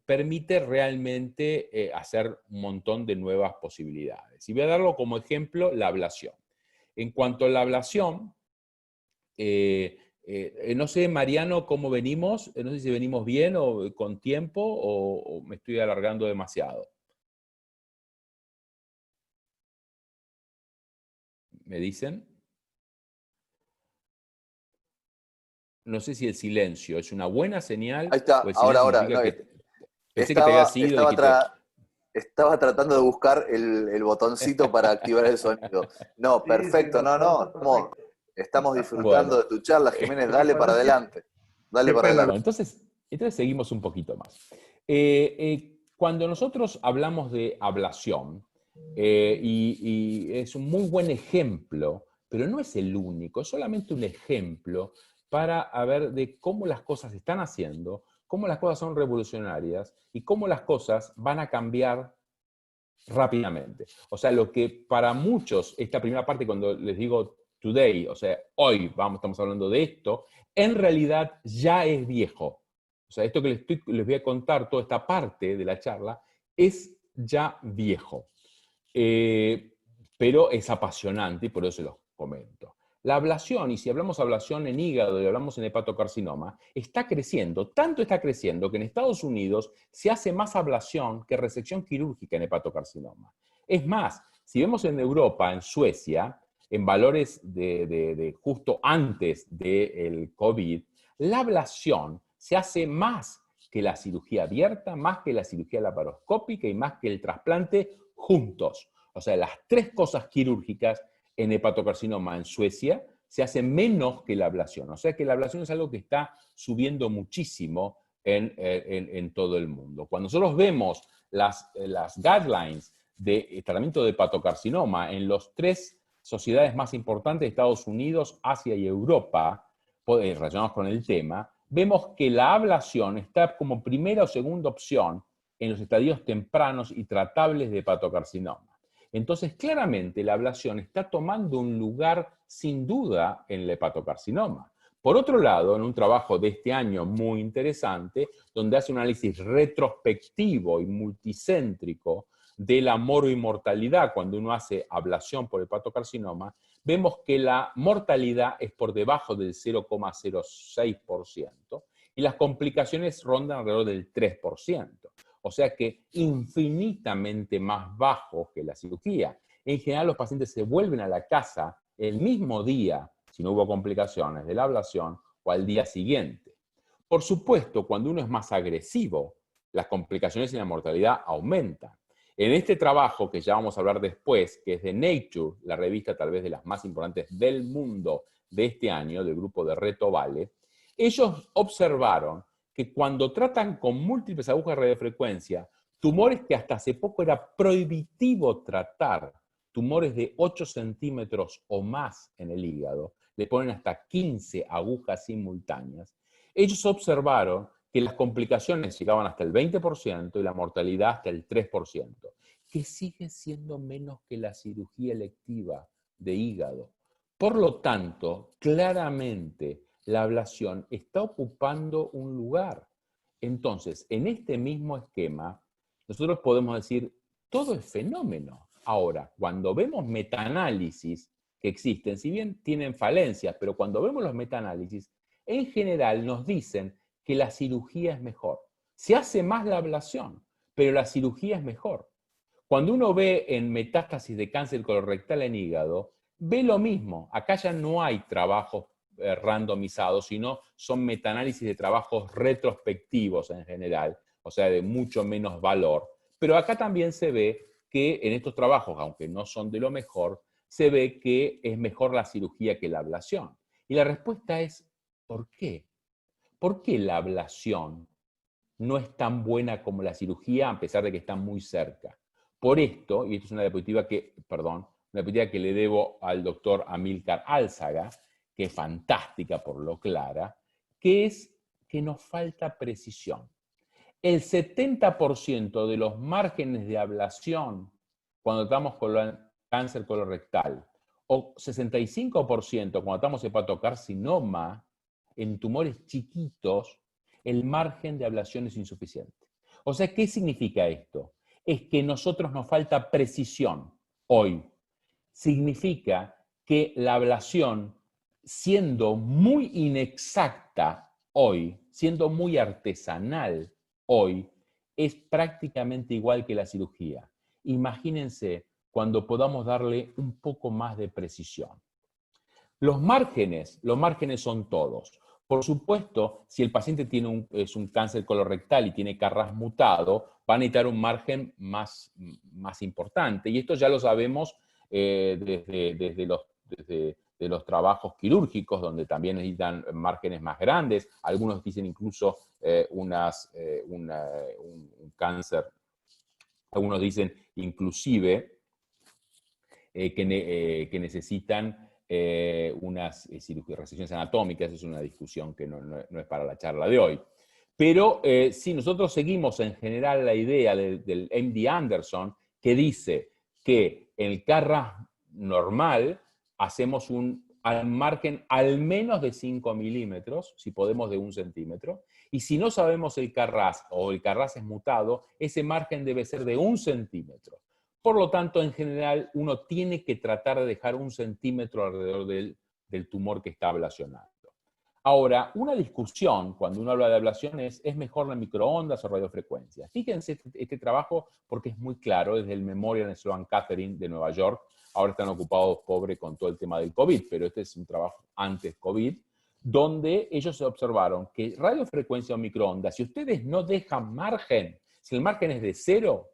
Speaker 3: permite realmente hacer un montón de nuevas posibilidades. Y voy a darlo como ejemplo, la ablación. En cuanto a la ablación, no sé, Mariano, cómo venimos, no sé si venimos bien o con tiempo o me estoy alargando demasiado. ¿Me dicen? No sé si el silencio es una buena señal
Speaker 2: Ahí está,
Speaker 3: o el silencio
Speaker 2: ahora.
Speaker 3: significa
Speaker 2: No,
Speaker 3: que pensé que te habías ido y dijiste...
Speaker 2: estaba tratando de buscar el botoncito para activar el sonido. No,
Speaker 1: Sí, sí,
Speaker 2: perfecto,
Speaker 1: no,
Speaker 2: no,
Speaker 1: todo
Speaker 2: no.
Speaker 1: está perfecto.
Speaker 2: Estamos disfrutando
Speaker 3: Bueno,
Speaker 2: de tu charla, Jiménez.
Speaker 1: Lo que
Speaker 2: Dale para
Speaker 1: pasa es que,
Speaker 2: adelante. Dale
Speaker 1: qué
Speaker 2: para
Speaker 1: pena,
Speaker 2: adelante.
Speaker 3: entonces seguimos un poquito más. Cuando nosotros hablamos de ablación, y es un muy buen ejemplo, pero no es el único, es solamente un ejemplo para ver de cómo las cosas se están haciendo, cómo las cosas son revolucionarias y cómo las cosas van a cambiar rápidamente. O sea, lo que para muchos, esta primera parte cuando les digo today, o sea, hoy estamos hablando de esto, en realidad ya es viejo. O sea, esto que les voy a contar, toda esta parte de la charla, es ya viejo. Pero es apasionante y por eso se los comento. La ablación, y si hablamos de ablación en hígado y hablamos en hepatocarcinoma, está creciendo. Tanto está creciendo que en Estados Unidos se hace más ablación que resección quirúrgica en hepatocarcinoma. Es más, si vemos en Europa, en Suecia, en valores de justo antes del COVID, la ablación se hace más que la cirugía abierta, más que la cirugía laparoscópica y más que el trasplante juntos. O sea, las tres cosas quirúrgicas en hepatocarcinoma en Suecia se hace menos que la ablación. O sea que la ablación es algo que está subiendo muchísimo en todo el mundo. Cuando nosotros vemos las guidelines de tratamiento de hepatocarcinoma en las tres sociedades más importantes de Estados Unidos, Asia y Europa, relacionados con el tema, vemos que la ablación está como primera o segunda opción en los estadios tempranos y tratables de hepatocarcinoma. Entonces, claramente, la ablación está tomando un lugar sin duda en el hepatocarcinoma. Por otro lado, en un trabajo de este año muy interesante, donde hace un análisis retrospectivo y multicéntrico de la moroinmortalidad cuando uno hace ablación por hepatocarcinoma, vemos que la mortalidad es por debajo del 0,06% y las complicaciones rondan alrededor del 3%. O sea que infinitamente más bajo que la cirugía. En general, los pacientes se vuelven a la casa el mismo día, si no hubo complicaciones de la ablación, o al día siguiente. Por supuesto, cuando uno es más agresivo, las complicaciones y la mortalidad aumentan. En este trabajo, que ya vamos a hablar después, que es de Nature, la revista tal vez de las más importantes del mundo de este año, del grupo de Reto Vale, ellos observaron que cuando tratan con múltiples agujas de radiofrecuencia, tumores que hasta hace poco era prohibitivo tratar, tumores de 8 centímetros o más en el hígado, le ponen hasta 15 agujas simultáneas, ellos observaron que las complicaciones llegaban hasta el 20% y la mortalidad hasta el 3%, que sigue siendo menos que la cirugía electiva de hígado. Por lo tanto, claramente la ablación está ocupando un lugar. Entonces, en este mismo esquema, nosotros podemos decir, todo es fenómeno. Ahora, cuando vemos metaanálisis que existen, si bien tienen falencias, pero cuando vemos los metaanálisis, en general nos dicen que la cirugía es mejor. Se hace más la ablación, pero la cirugía es mejor. Cuando uno ve en metástasis de cáncer colorectal en hígado, ve lo mismo. Acá ya no hay trabajos randomizados, sino son metaanálisis de trabajos retrospectivos en general, o sea, de mucho menos valor. Pero acá también se ve que en estos trabajos, aunque no son de lo mejor, se ve que es mejor la cirugía que la ablación. Y la respuesta es, ¿por qué? ¿Por qué la ablación no es tan buena como la cirugía, a pesar de que está muy cerca? Por esto, y esto es una diapositiva que le debo al doctor Amílcar Álzaga, que es fantástica por lo clara, que es que nos falta precisión. El 70% de los márgenes de ablación cuando estamos con cáncer colorectal, o 65% cuando estamos hepatocarcinoma, en tumores chiquitos, el margen de ablación es insuficiente. O sea, ¿qué significa esto? Es que nosotros nos falta precisión hoy. Significa que la ablación, siendo muy inexacta hoy, siendo muy artesanal hoy, es prácticamente igual que la cirugía. Imagínense cuando podamos darle un poco más de precisión. Los márgenes son todos. Por supuesto, si el paciente es un cáncer colorectal y tiene Carras mutado, va a necesitar un margen más importante. Y esto ya lo sabemos desde los trabajos quirúrgicos, donde también necesitan márgenes más grandes. Algunos dicen incluso un cáncer, algunos dicen inclusive que necesitan unas resecciones anatómicas. Es una discusión que no es para la charla de hoy. Pero si nosotros seguimos en general la idea del MD Anderson, que dice que en el Carras normal hacemos al margen al menos de 5 milímetros, si podemos de 1 centímetro, y si no sabemos el Carras o el Carras es mutado, ese margen debe ser de 1 centímetro. Por lo tanto, en general, uno tiene que tratar de dejar 1 centímetro alrededor del tumor que está ablacionando. Ahora, una discusión, cuando uno habla de ablación, es mejor la microondas o radiofrecuencia. Fíjense este trabajo porque es muy claro, desde el Memorial Sloan Kettering de Nueva York. Ahora están ocupados, pobre, con todo el tema del COVID, pero este es un trabajo antes COVID, donde ellos observaron que radiofrecuencia o microondas, si ustedes no dejan margen, si el margen es de 0,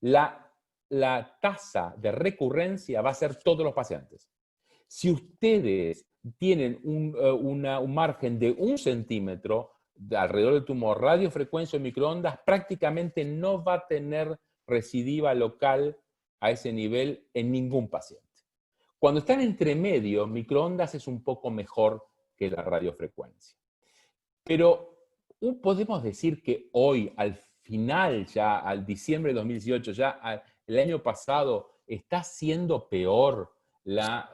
Speaker 3: la tasa de recurrencia va a ser todos los pacientes. Si ustedes tienen un margen de 1 centímetro alrededor del tumor, radiofrecuencia o microondas, prácticamente no va a tener recidiva local a ese nivel en ningún paciente. Cuando están entre medio, microondas es un poco mejor que la radiofrecuencia. Pero podemos decir que hoy, al final, ya al diciembre de 2018, ya el año pasado, está siendo peor la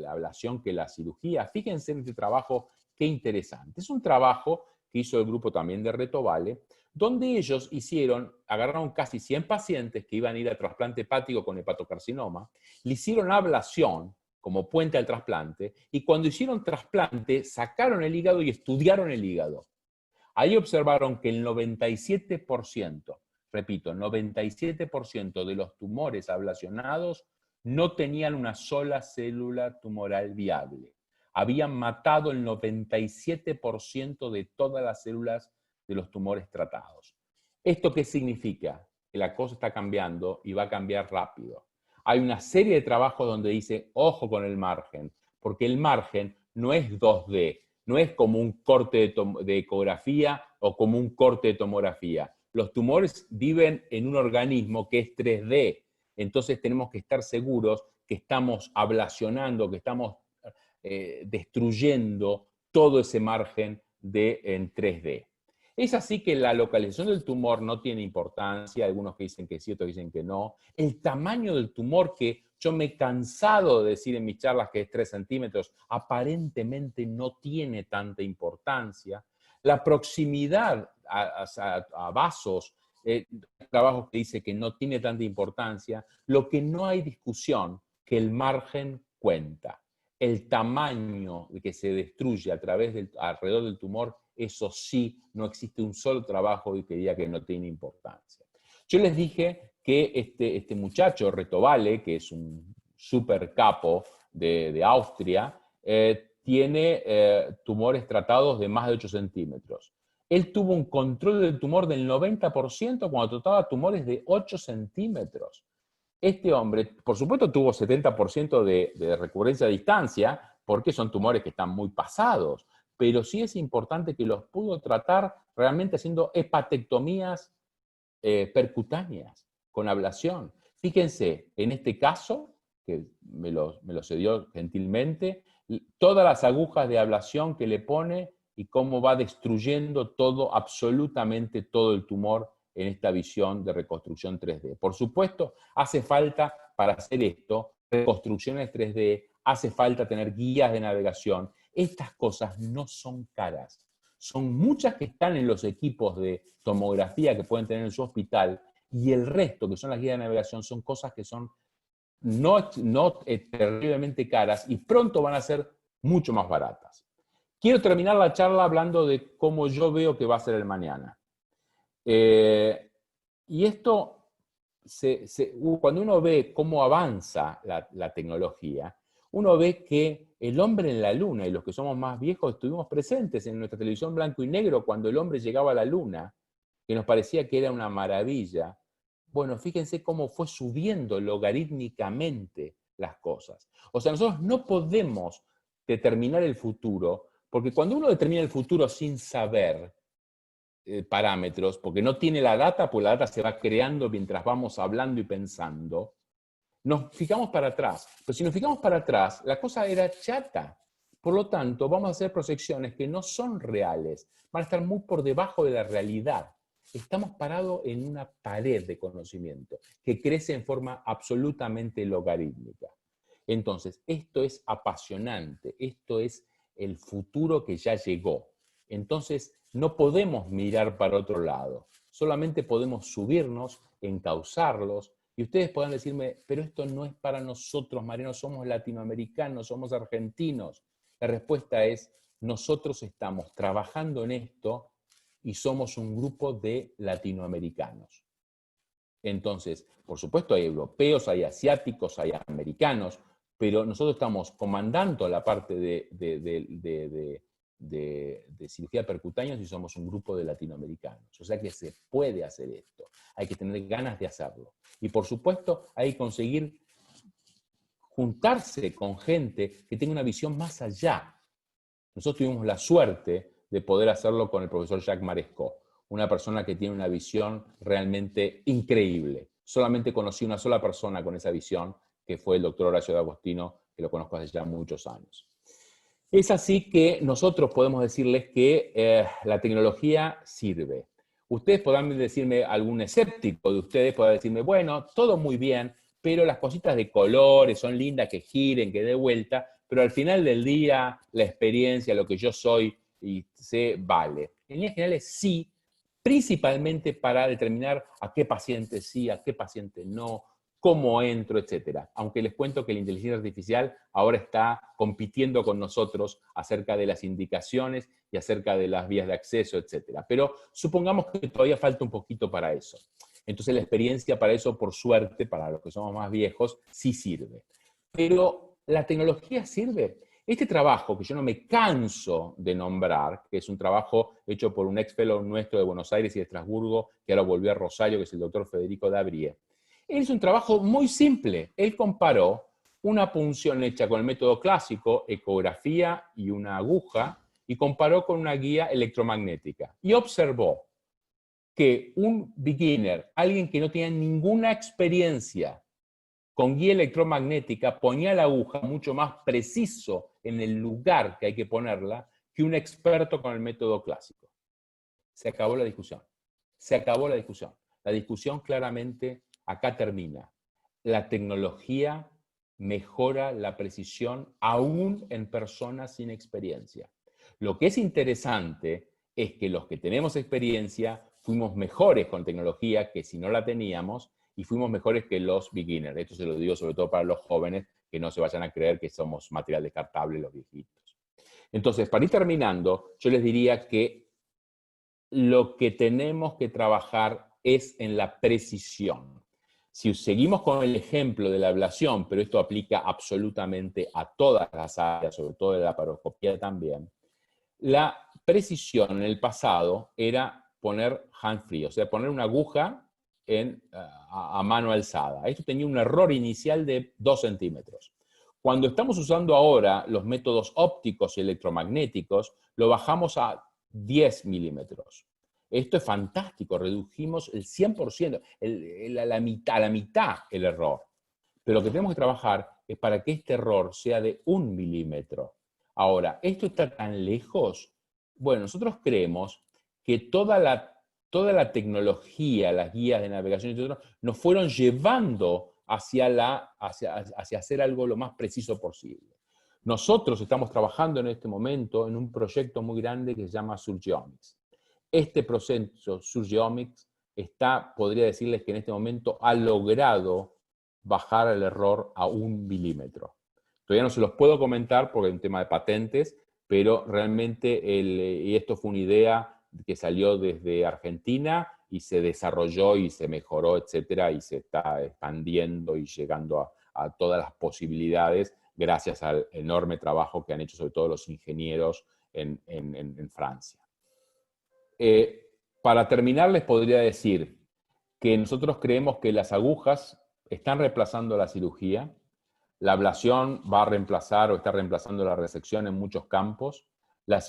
Speaker 3: ablación que la cirugía. Fíjense en este trabajo, qué interesante. Es un trabajo que hizo el grupo también de Retovale, donde ellos agarraron casi 100 pacientes que iban a ir a trasplante hepático con hepatocarcinoma, le hicieron ablación como puente al trasplante, y cuando hicieron trasplante, sacaron el hígado y estudiaron el hígado. Ahí observaron que el 97%, repito, 97% de los tumores ablacionados no tenían una sola célula tumoral viable. Habían matado el 97% de todas las células de los tumores tratados. ¿Esto qué significa? Que la cosa está cambiando y va a cambiar rápido. Hay una serie de trabajos donde dice, ojo con el margen, porque el margen no es 2D, no es como un corte de ecografía o como un corte de tomografía. Los tumores viven en un organismo que es 3D, entonces tenemos que estar seguros que estamos ablacionando, que estamos destruyendo todo ese margen en 3D. Es así que la localización del tumor no tiene importancia, algunos que dicen que sí, otros dicen que no. El tamaño del tumor, que yo me he cansado de decir en mis charlas que es 3 centímetros, aparentemente no tiene tanta importancia. La proximidad a vasos, trabajos que dice que no tiene tanta importancia. Lo que no hay discusión, que el margen cuenta. El tamaño que se destruye alrededor del tumor, eso sí, no existe un solo trabajo que diga que no tiene importancia. Yo les dije que este muchacho, Retovale, que es un super capo de Austria, tiene tumores tratados de más de 8 centímetros. Él tuvo un control del tumor del 90% cuando trataba tumores de 8 centímetros. Este hombre, por supuesto, tuvo 70% de recurrencia a distancia, porque son tumores que están muy pasados, pero sí es importante que los pudo tratar realmente haciendo hepatectomías percutáneas, con ablación. Fíjense, en este caso, que me lo cedió gentilmente, todas las agujas de ablación que le pone y cómo va destruyendo todo, absolutamente todo el tumor en esta visión de reconstrucción 3D. Por supuesto, hace falta para hacer esto, reconstrucciones 3D, hace falta tener guías de navegación. Estas cosas no son caras, son muchas que están en los equipos de tomografía que pueden tener en su hospital, y el resto, que son las guías de navegación, son cosas que son no terriblemente caras y pronto van a ser mucho más baratas. Quiero terminar la charla hablando de cómo yo veo que va a ser el mañana. Y esto, cuando uno ve cómo avanza la tecnología, uno ve que el hombre en la luna, y los que somos más viejos estuvimos presentes en nuestra televisión blanco y negro cuando el hombre llegaba a la luna, que nos parecía que era una maravilla. Bueno, fíjense cómo fue subiendo logarítmicamente las cosas. O sea, nosotros no podemos determinar el futuro, porque cuando uno determina el futuro sin saber parámetros, porque no tiene la data, pues la data se va creando mientras vamos hablando y pensando, nos fijamos para atrás. Pero si nos fijamos para atrás, la cosa era chata. Por lo tanto, vamos a hacer proyecciones que no son reales, van a estar muy por debajo de la realidad. Estamos parados en una pared de conocimiento que crece en forma absolutamente logarítmica. Entonces, esto es apasionante, esto es el futuro que ya llegó. Entonces, no podemos mirar para otro lado, solamente podemos subirnos, encauzarlos, y ustedes podrán decirme, pero esto no es para nosotros, Mariano, somos latinoamericanos, somos argentinos. La respuesta es, nosotros estamos trabajando en esto y somos un grupo de latinoamericanos. Entonces, por supuesto hay europeos, hay asiáticos, hay americanos, pero nosotros estamos comandando la parte de cirugía percutánea y somos un grupo de latinoamericanos. O sea que se puede hacer esto, hay que tener ganas de hacerlo. Y por supuesto hay que conseguir juntarse con gente que tenga una visión más allá. Nosotros tuvimos la suerte de poder hacerlo con el profesor Jacques Marescot, una persona que tiene una visión realmente increíble. Solamente conocí una sola persona con esa visión, que fue el doctor Horacio D'Agostino, que lo conozco hace ya muchos años. Es así que nosotros podemos decirles que la tecnología sirve. Ustedes podrán decirme, algún escéptico de ustedes podrá decirme, bueno, todo muy bien, pero las cositas de colores son lindas, que giren, que dé vuelta, pero al final del día, la experiencia, lo que yo soy y sé, vale. En líneas generales, sí, principalmente para determinar a qué paciente sí, a qué paciente no, cómo entro, etcétera. Aunque les cuento que la inteligencia artificial ahora está compitiendo con nosotros acerca de las indicaciones y acerca de las vías de acceso, etcétera. Pero supongamos que todavía falta un poquito para eso. Entonces la experiencia para eso, por suerte, para los que somos más viejos, sí sirve. Pero ¿la tecnología sirve? Este trabajo, que yo no me canso de nombrar, que es un trabajo hecho por un ex fellow nuestro de Buenos Aires y de Estrasburgo, que ahora volvió a Rosario, que es el doctor Federico Dabrie, es un trabajo muy simple. Él comparó una punción hecha con el método clásico, ecografía y una aguja, y comparó con una guía electromagnética. Y observó que un beginner, alguien que no tenía ninguna experiencia con guía electromagnética, ponía la aguja mucho más preciso en el lugar que hay que ponerla que un experto con el método clásico. Se acabó la discusión. Se acabó la discusión. La discusión claramente acá termina. La tecnología mejora la precisión aún en personas sin experiencia. Lo que es interesante es que los que tenemos experiencia fuimos mejores con tecnología que si no la teníamos, y fuimos mejores que los beginners. Esto se lo digo sobre todo para los jóvenes, que no se vayan a creer que somos material descartable los viejitos. Entonces, para ir terminando, yo les diría que lo que tenemos que trabajar es en la precisión. Si seguimos con el ejemplo de la ablación, pero esto aplica absolutamente a todas las áreas, sobre todo de la laparoscopía también, la precisión en el pasado era poner hand-free, o sea, poner una aguja a mano alzada. Esto tenía un error inicial de 2 centímetros. Cuando estamos usando ahora los métodos ópticos y electromagnéticos, lo bajamos a 10 milímetros. Esto es fantástico, redujimos el 100%, a la mitad el error. Pero lo que tenemos que trabajar es para que este error sea de 1 milímetro. Ahora, ¿esto está tan lejos? Bueno, nosotros creemos que toda la tecnología, las guías de navegación, etc., nos fueron llevando hacia hacer algo lo más preciso posible. Nosotros estamos trabajando en este momento en un proyecto muy grande que se llama Surgeomics. Este proceso, Surgeomics, podría decirles que en este momento ha logrado bajar el error a 1 milímetro. Todavía no se los puedo comentar porque es un tema de patentes, pero realmente y esto fue una idea que salió desde Argentina y se desarrolló y se mejoró, etcétera, y se está expandiendo y llegando a todas las posibilidades gracias al enorme trabajo que han hecho sobre todo los ingenieros en Francia. Para terminar, les podría decir que nosotros creemos que las agujas están reemplazando la cirugía, la ablación va a reemplazar o está reemplazando la resección en muchos campos, la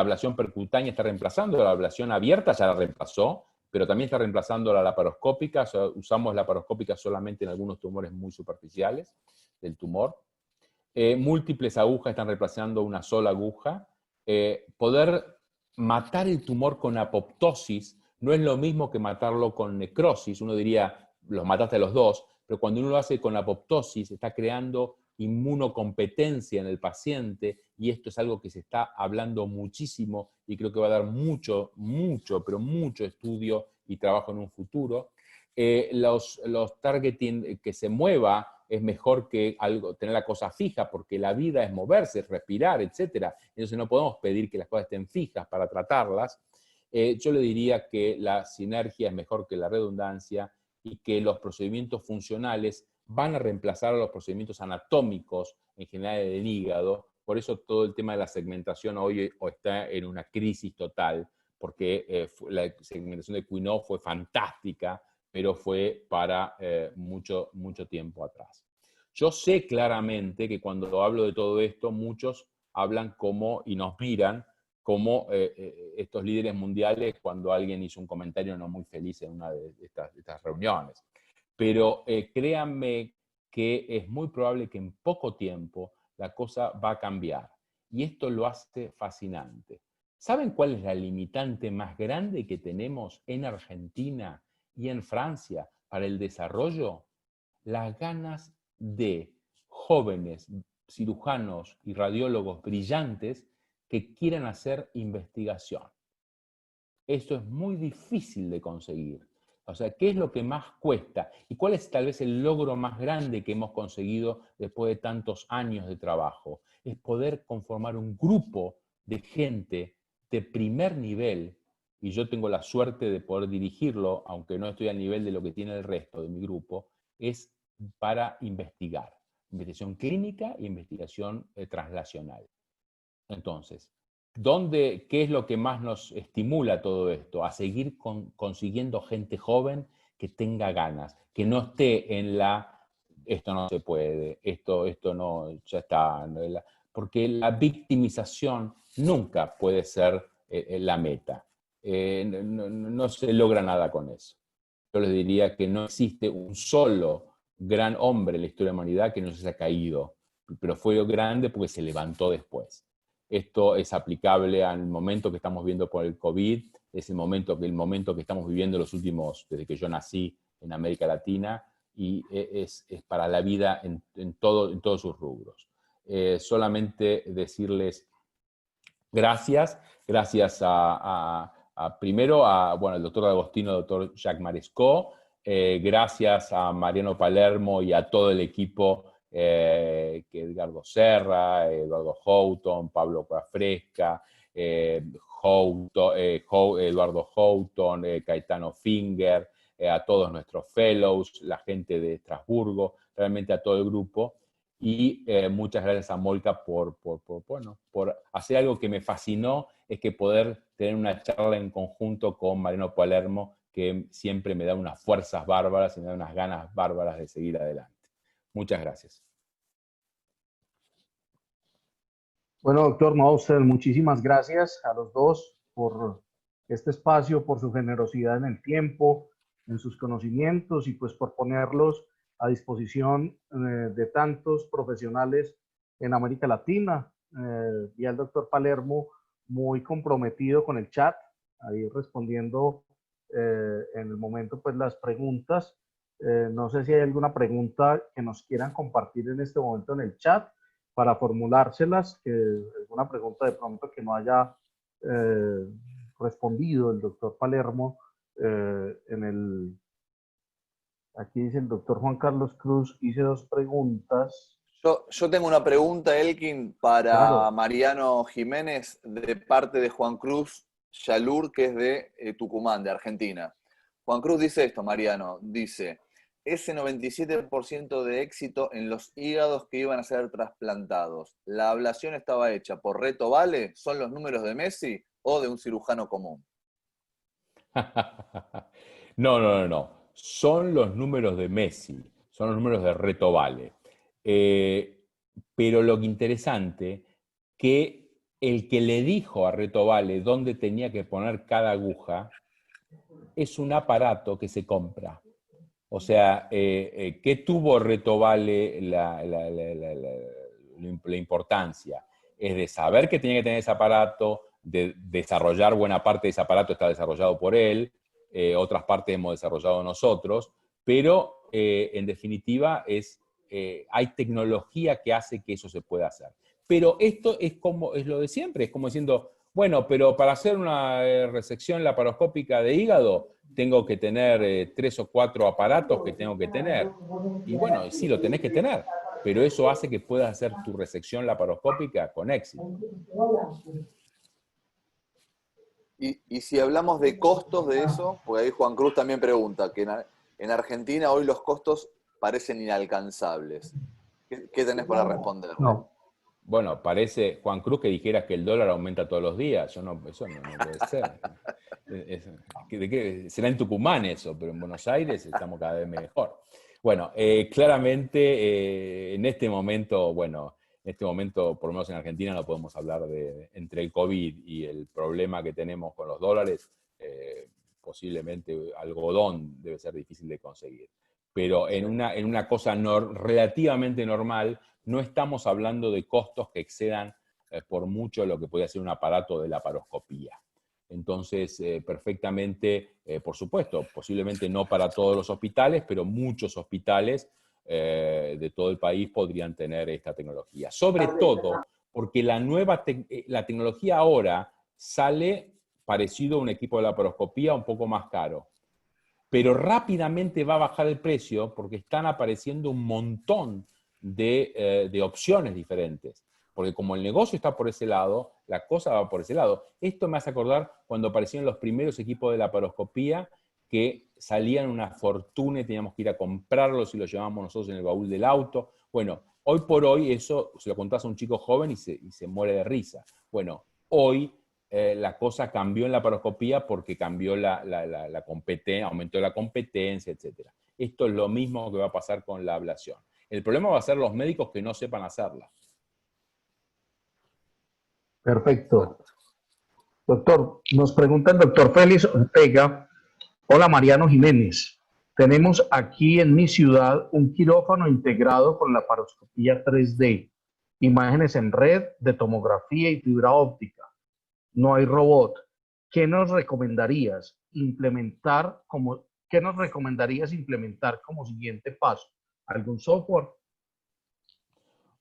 Speaker 3: ablación percutánea está reemplazando, la ablación abierta ya la reemplazó, pero también está reemplazando la laparoscópica, o sea, usamos la laparoscópica solamente en algunos tumores muy superficiales del tumor. Múltiples agujas están reemplazando una sola aguja. Poder matar el tumor con apoptosis no es lo mismo que matarlo con necrosis. Uno diría, los mataste a los dos, pero cuando uno lo hace con apoptosis, está creando inmunocompetencia en el paciente, y esto es algo que se está hablando muchísimo y creo que va a dar mucho, pero mucho estudio y trabajo en un futuro. Los targeting que se mueva es mejor que tener la cosa fija, porque la vida es moverse, respirar, etc. Entonces no podemos pedir que las cosas estén fijas para tratarlas. Yo le diría que la sinergia es mejor que la redundancia y que los procedimientos funcionales van a reemplazar a los procedimientos anatómicos en general del hígado. Por eso todo el tema de la segmentación hoy está en una crisis total, porque la segmentación de Quinault fue fantástica, pero fue para mucho tiempo atrás. Yo sé claramente que cuando hablo de todo esto, muchos hablan como, y nos miran, como estos líderes mundiales cuando alguien hizo un comentario no muy feliz en una de estas reuniones. Pero créanme que es muy probable que en poco tiempo la cosa va a cambiar. Y esto lo hace fascinante. ¿Saben cuál es la limitante más grande que tenemos en Argentina y en Francia para el desarrollo? Las ganas de jóvenes cirujanos y radiólogos brillantes que quieran hacer investigación. Esto es muy difícil de conseguir. O sea, ¿qué es lo que más cuesta? ¿Y cuál es tal vez el logro más grande que hemos conseguido después de tantos años de trabajo? Es poder conformar un grupo de gente de primer nivel, y yo tengo la suerte de poder dirigirlo, aunque no estoy al nivel de lo que tiene el resto de mi grupo, es para investigar. Investigación clínica e investigación translacional. Entonces, ¿qué es lo que más nos estimula todo esto? A seguir consiguiendo gente joven que tenga ganas, que no esté en esto no se puede, esto no, ya está. Porque la victimización nunca puede ser la meta. No se logra nada con eso. Yo les diría que no existe un solo gran hombre en la historia de la humanidad que no se haya caído, pero fue grande porque se levantó después. Esto es aplicable al momento que estamos viendo por el COVID, es el momento que estamos viviendo desde que yo nací en América Latina, y es para la vida en todos sus rubros. Solamente decirles gracias primero al doctor Agostino, doctor Jacques Marescot, gracias a Mariano Palermo y a todo el equipo, que Edgardo Serra, Eduardo Houghton, Pablo Cuafresca, Eduardo Houghton, Caetano Finger, a todos nuestros fellows, la gente de Estrasburgo, realmente a todo el grupo. Y muchas gracias a Molca por hacer algo que me fascinó, es que poder tener una charla en conjunto con Mariano Palermo, que siempre me da unas fuerzas bárbaras y me da unas ganas bárbaras de seguir adelante. Muchas gracias.
Speaker 1: Bueno, doctor Mauser, muchísimas gracias a los dos por este espacio, por su generosidad en el tiempo, en sus conocimientos, y pues por ponerlos a disposición de tantos profesionales en América Latina. Y al doctor Palermo, muy comprometido con el chat, ahí respondiendo en el momento pues las preguntas. No sé si hay alguna pregunta que nos quieran compartir en este momento en el chat. para formulárselas, que alguna pregunta de pronto que no haya respondido el doctor Palermo aquí dice el doctor Juan Carlos Cruz, hice 2 preguntas.
Speaker 2: Yo tengo una pregunta, Elkin, para
Speaker 1: Claro.
Speaker 2: Mariano Jiménez, de parte de Juan Cruz Yalur, que es de Tucumán, de Argentina. Juan Cruz dice esto, Mariano, dice, ese 97% de éxito en los hígados que iban a ser trasplantados, ¿la ablación estaba hecha por Reto Vale? ¿Son los números de Messi o de un cirujano común?
Speaker 3: No. Son los números de Messi, son los números de Reto Vale. Pero lo que interesante, que el que le dijo a Reto Vale dónde tenía que poner cada aguja, es un aparato que se compra. O sea, ¿qué tuvo Reto Vale la importancia? Es de saber que tenía que tener ese aparato, de desarrollar buena parte de ese aparato está desarrollado por él, otras partes hemos desarrollado nosotros, pero en definitiva hay tecnología que hace que eso se pueda hacer. Pero esto es lo de siempre, es como diciendo, bueno, pero para hacer una resección laparoscópica de hígado tengo que tener 3 o 4 aparatos que tengo que tener. Y bueno, sí, lo tenés que tener, pero eso hace que puedas hacer tu resección laparoscópica con éxito.
Speaker 2: Y si hablamos de costos de eso, porque ahí Juan Cruz también pregunta, que en Argentina hoy los costos parecen inalcanzables. ¿Qué tenés para responder?
Speaker 1: No.
Speaker 3: Bueno, parece, Juan Cruz, que dijeras que el dólar aumenta todos los días. Eso no puede ser. ¿Será en Tucumán eso? Pero en Buenos Aires estamos cada vez mejor. Bueno, claramente en este momento, por lo menos en Argentina, no podemos hablar entre el COVID y el problema que tenemos con los dólares, posiblemente algodón debe ser difícil de conseguir. Pero en una cosa relativamente normal, no estamos hablando de costos que excedan por mucho lo que puede ser un aparato de laparoscopía. Entonces, perfectamente, por supuesto, posiblemente no para todos los hospitales, pero muchos hospitales de todo el país podrían tener esta tecnología. Sobre todo porque la tecnología ahora sale parecido a un equipo de laparoscopía un poco más caro, pero rápidamente va a bajar el precio porque están apareciendo un montón de opciones diferentes. Porque como el negocio está por ese lado, la cosa va por ese lado. Esto me hace acordar cuando aparecieron los primeros equipos de laparoscopía que salían una fortuna y teníamos que ir a comprarlos y los llevábamos nosotros en el baúl del auto. Bueno, hoy por hoy eso se lo contás a un chico joven y se muere de risa. Bueno, hoy la cosa cambió en la laparoscopía porque cambió la competencia, aumentó la competencia, etc. Esto es lo mismo que va a pasar con la ablación. El problema va a ser los médicos que no sepan hacerla.
Speaker 1: Perfecto. Doctor, nos pregunta el doctor Félix Ortega. Hola, Mariano Jiménez. Tenemos aquí en mi ciudad un quirófano integrado con laparoscopía 3D, imágenes en red de tomografía y fibra óptica. No hay robot. ¿Qué nos recomendarías implementar como siguiente paso? ¿Algún software?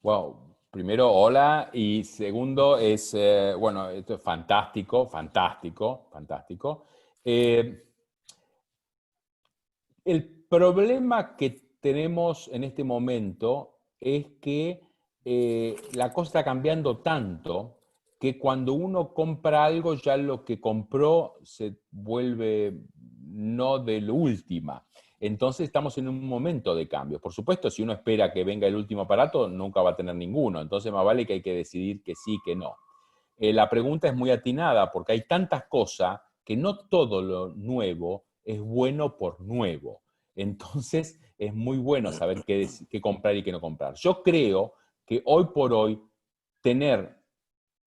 Speaker 3: Wow. Primero, hola, y segundo es, esto es fantástico. El problema que tenemos en este momento es que la cosa está cambiando tanto que cuando uno compra algo ya lo que compró se vuelve no de lo última. Entonces estamos en un momento de cambio. Por supuesto, si uno espera que venga el último aparato, nunca va a tener ninguno. Entonces más vale que hay que decidir que sí, que no. La pregunta es muy atinada porque hay tantas cosas que no todo lo nuevo es bueno por nuevo. Entonces es muy bueno saber qué comprar y qué no comprar. Yo creo que hoy por hoy tener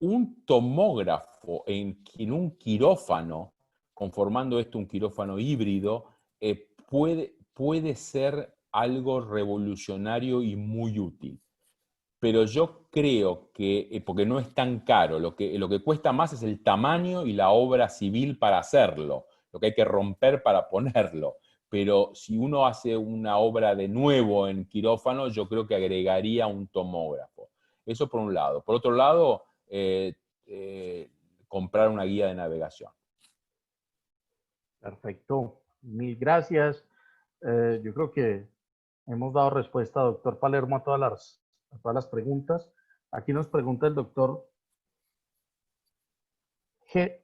Speaker 3: un tomógrafo en un quirófano, conformando esto un quirófano híbrido, puede ser algo revolucionario y muy útil. Pero yo creo que, porque no es tan caro, lo que cuesta más es el tamaño y la obra civil para hacerlo, lo que hay que romper para ponerlo. Pero si uno hace una obra de nuevo en quirófano, yo creo que agregaría un tomógrafo. Eso por un lado. Por otro lado, comprar una guía de navegación.
Speaker 1: Perfecto. Mil gracias. Yo creo que hemos dado respuesta, doctor Palermo, a todas las preguntas. Aquí nos pregunta el doctor G.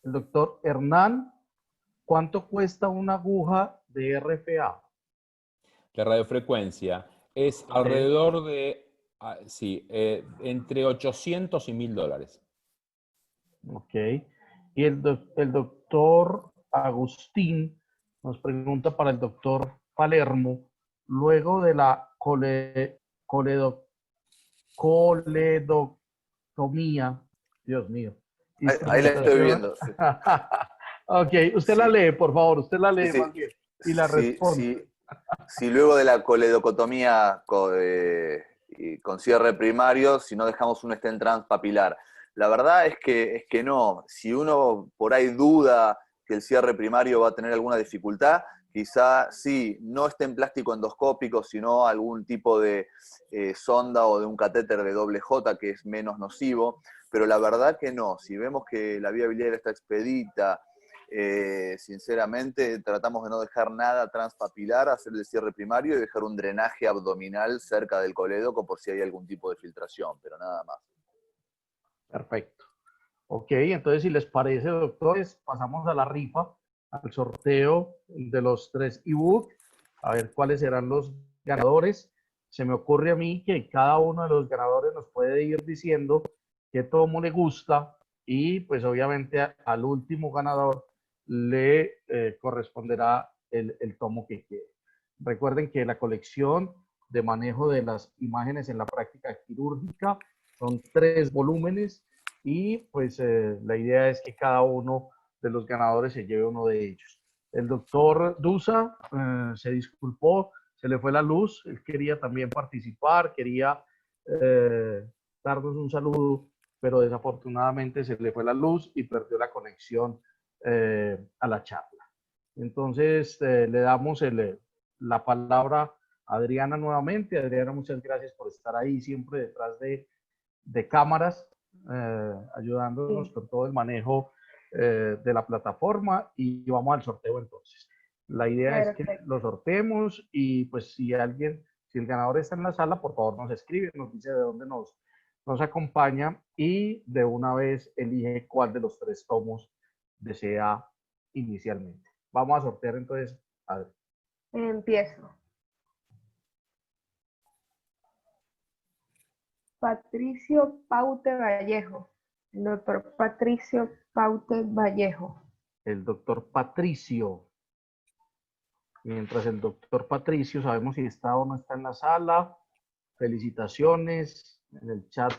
Speaker 1: El doctor Hernán, ¿cuánto cuesta una aguja de RFA?
Speaker 3: La radiofrecuencia es alrededor de, entre 800 y $1000.
Speaker 1: Ok. Y el doctor Agustín nos pregunta para el doctor Palermo, luego de la coledoctomía, Dios mío.
Speaker 2: Ahí la estoy
Speaker 1: Instrumentación.
Speaker 2: viendo. Sí.
Speaker 1: Ok, usted la
Speaker 2: Sí,
Speaker 1: lee, por favor, usted la lee
Speaker 2: sí,
Speaker 1: más bien y la
Speaker 2: sí,
Speaker 1: responde.
Speaker 2: si luego de la coledocotomía y con cierre primario, si no dejamos un stent transpapilar. La verdad es que no. Si uno por ahí duda que el cierre primario va a tener alguna dificultad, quizá sí, no esté en plástico endoscópico, sino algún tipo de sonda o de un catéter de doble J que es menos nocivo, pero la verdad que no. Si vemos que la vía biliar está expedita, sinceramente tratamos de no dejar nada transpapilar, hacer el cierre primario y dejar un drenaje abdominal cerca del colédoco por si hay algún tipo de filtración, pero nada más.
Speaker 1: Perfecto. Ok, entonces si les parece, doctores, pasamos a la rifa, al sorteo de los 3 ebook, a ver cuáles serán los ganadores. Se me ocurre a mí que cada uno de los ganadores nos puede ir diciendo qué tomo le gusta y pues obviamente al último ganador le corresponderá el tomo que quiere. Recuerden que la colección de manejo de las imágenes en la práctica quirúrgica son 3 volúmenes y pues la idea es que cada uno de los ganadores se lleve uno de ellos. El doctor Dusa se disculpó, se le fue la luz, él quería también participar, quería darnos un saludo, pero desafortunadamente se le fue la luz y perdió la conexión a la charla. Entonces le damos la palabra a Adriana nuevamente. Adriana, muchas gracias por estar ahí siempre detrás de cámaras, ayudándonos con todo el manejo de la plataforma y vamos al sorteo entonces. La idea es que
Speaker 4: Perfecto.
Speaker 1: lo sorteemos y pues si el ganador está en la sala, por favor nos escribe, nos dice de dónde nos acompaña y de una vez elige cuál de los 3 tomos desea inicialmente. Vamos a sortear entonces. A ver.
Speaker 4: Empiezo. Patricio Paute Vallejo. El doctor Patricio Paute Vallejo.
Speaker 1: El doctor Patricio. Mientras el doctor Patricio, sabemos si está o no está en la sala. Felicitaciones. En el chat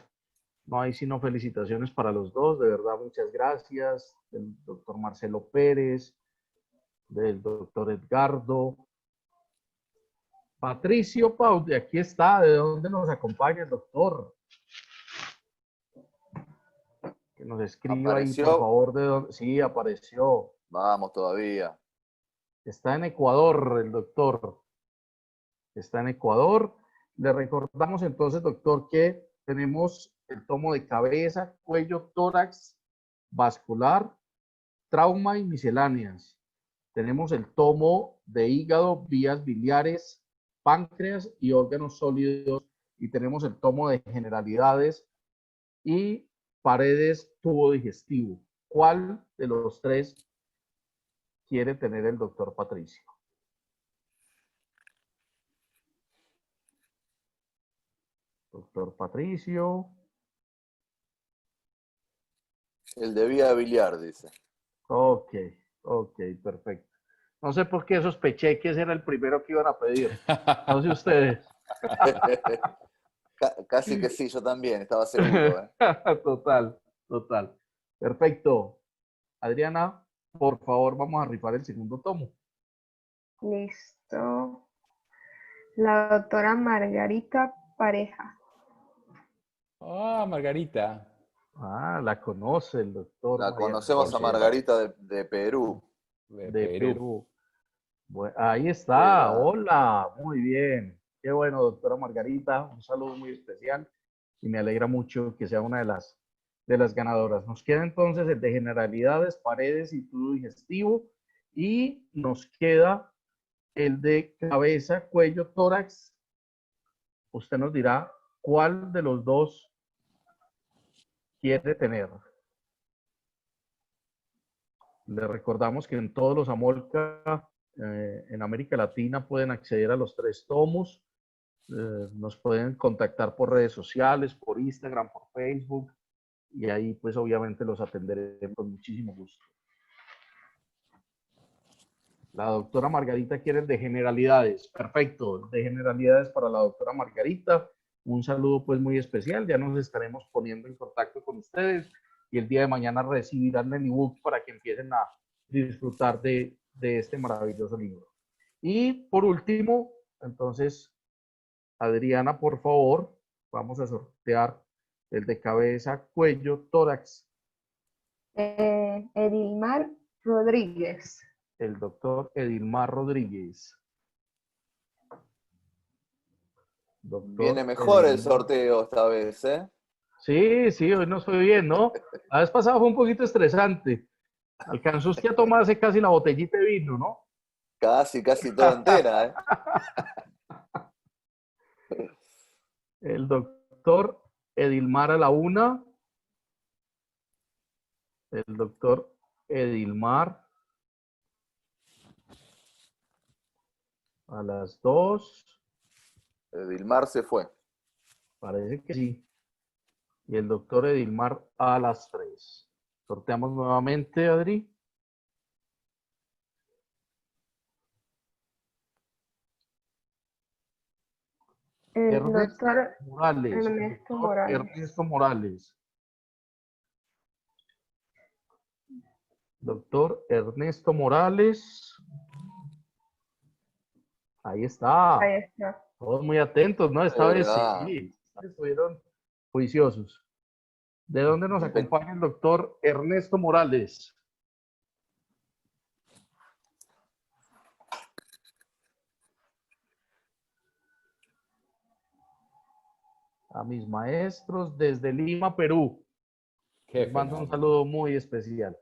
Speaker 1: no hay sino felicitaciones para los dos. De verdad, muchas gracias. Del doctor Marcelo Pérez, del doctor Edgardo. Patricio Paute, aquí está. ¿De dónde nos acompaña el doctor? Que nos escriba ahí, por
Speaker 2: ¿Apareció?
Speaker 1: favor, de dónde. Sí, apareció.
Speaker 2: Vamos todavía.
Speaker 1: Está en Ecuador, el doctor. Está en Ecuador. Le recordamos entonces, doctor, que tenemos el tomo de cabeza, cuello, tórax, vascular, trauma y misceláneas. Tenemos el tomo de hígado, vías biliares, páncreas y órganos sólidos. Y tenemos el tomo de generalidades y paredes tubo digestivo. ¿Cuál de los 3 quiere tener el doctor Patricio? Doctor Patricio.
Speaker 2: El de vía biliar, dice.
Speaker 1: Ok, ok, perfecto. No sé por qué sospeché que ese era el primero que iban a pedir. No sé ustedes.
Speaker 2: Casi que sí, yo también, estaba seguro.
Speaker 1: Total, total. Perfecto. Adriana, por favor, vamos a rifar el segundo tomo.
Speaker 4: Listo. La doctora Margarita Pareja.
Speaker 3: Ah, Margarita.
Speaker 1: Ah, la conoce el doctor
Speaker 2: La
Speaker 1: María
Speaker 2: conocemos a Margarita de Perú.
Speaker 3: De
Speaker 1: de
Speaker 3: Perú.
Speaker 1: Perú. Ahí está.
Speaker 2: Era-
Speaker 1: Hola, muy bien. Qué bueno, doctora Margarita. Un saludo muy especial. y me alegra mucho que sea una de las ganadoras. Nos queda entonces el de generalidades, paredes y tubo digestivo, y nos queda el de cabeza, cuello, tórax. Usted nos dirá cuál de los dos quiere tener. Le recordamos que en todos los Amolca en América Latina pueden acceder a los 3 tomos. Nos pueden contactar por redes sociales, por Instagram, por Facebook, y ahí pues obviamente los atenderé con muchísimo gusto. La doctora Margarita quiere el de generalidades. Perfecto, el de generalidades para la doctora Margarita. Un saludo pues muy especial. Ya nos estaremos poniendo en contacto con ustedes y el día de mañana recibirán el ebook para que empiecen a disfrutar de este maravilloso libro. Y por último, entonces, Adriana, por favor, vamos a sortear el de cabeza, cuello, tórax.
Speaker 4: Edilmar Rodríguez.
Speaker 1: El doctor Edilmar Rodríguez. Doctor
Speaker 2: Viene mejor el
Speaker 1: Edilmar.
Speaker 2: sorteo esta vez, ¿eh?
Speaker 1: Sí, sí, hoy nos fue bien, ¿no? La vez pasada fue un poquito estresante. Alcanzó usted a tomarse casi la botellita de vino, ¿no?
Speaker 2: Casi toda entera, ¿eh?
Speaker 1: El doctor Edilmar a la 1. El doctor Edilmar a las 2.
Speaker 2: Edilmar se fue.
Speaker 1: Parece que sí. Y el doctor Edilmar a las 3. Sorteamos nuevamente, Adri.
Speaker 4: El doctor
Speaker 1: Morales.
Speaker 4: Ernesto
Speaker 1: Doctor
Speaker 4: Morales.
Speaker 1: Ernesto Morales. Doctor Ernesto Morales. Ahí está.
Speaker 4: Ahí está.
Speaker 1: Todos muy atentos, ¿no? Esta
Speaker 2: De
Speaker 1: vez
Speaker 2: verdad.
Speaker 1: sí. Estuvieron juiciosos. ¿De dónde nos acompaña el doctor Ernesto Morales? A mis maestros desde Lima, Perú. Les mando un saludo muy especial,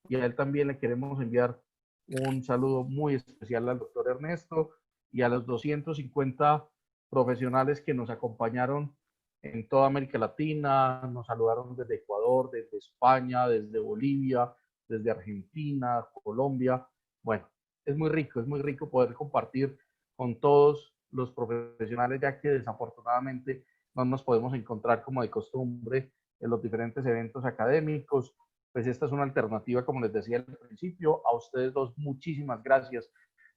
Speaker 1: y a él también le queremos enviar un saludo muy especial al doctor Ernesto y a los 250 profesionales que nos acompañaron en toda América Latina. Nos saludaron desde Ecuador, desde España, desde Bolivia, desde Argentina, Colombia. Bueno, es muy rico poder compartir con todos los profesionales, ya que desafortunadamente no nos podemos encontrar como de costumbre en los diferentes eventos académicos. Pues esta es una alternativa, como les decía al principio. A ustedes dos, muchísimas gracias.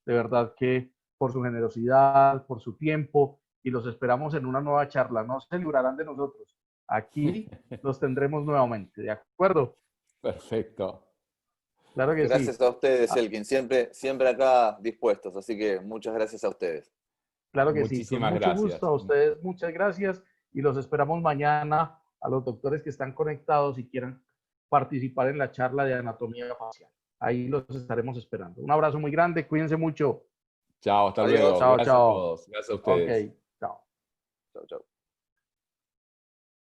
Speaker 1: De verdad que por su generosidad, por su tiempo, y los esperamos en una nueva charla. No se librarán de nosotros. Aquí los tendremos nuevamente, ¿de acuerdo?
Speaker 3: Perfecto.
Speaker 1: Claro que
Speaker 2: Gracias
Speaker 1: sí.
Speaker 2: a ustedes, Elkin. Siempre acá dispuestos. Así que muchas gracias a ustedes.
Speaker 1: Claro que sí.
Speaker 3: Muchísimas
Speaker 1: Con mucho
Speaker 3: gracias.
Speaker 1: gusto a ustedes. Muchas gracias. Y los esperamos mañana a los doctores que están conectados y quieran participar en la charla de anatomía facial. Ahí los estaremos esperando. Un abrazo muy grande. Cuídense mucho.
Speaker 3: Chao, hasta
Speaker 2: Adiós.
Speaker 3: luego.
Speaker 1: Chao,
Speaker 3: Gracias a
Speaker 1: chao.
Speaker 3: todos. Gracias a ustedes.
Speaker 1: Ok, chao.
Speaker 2: Chau, chau.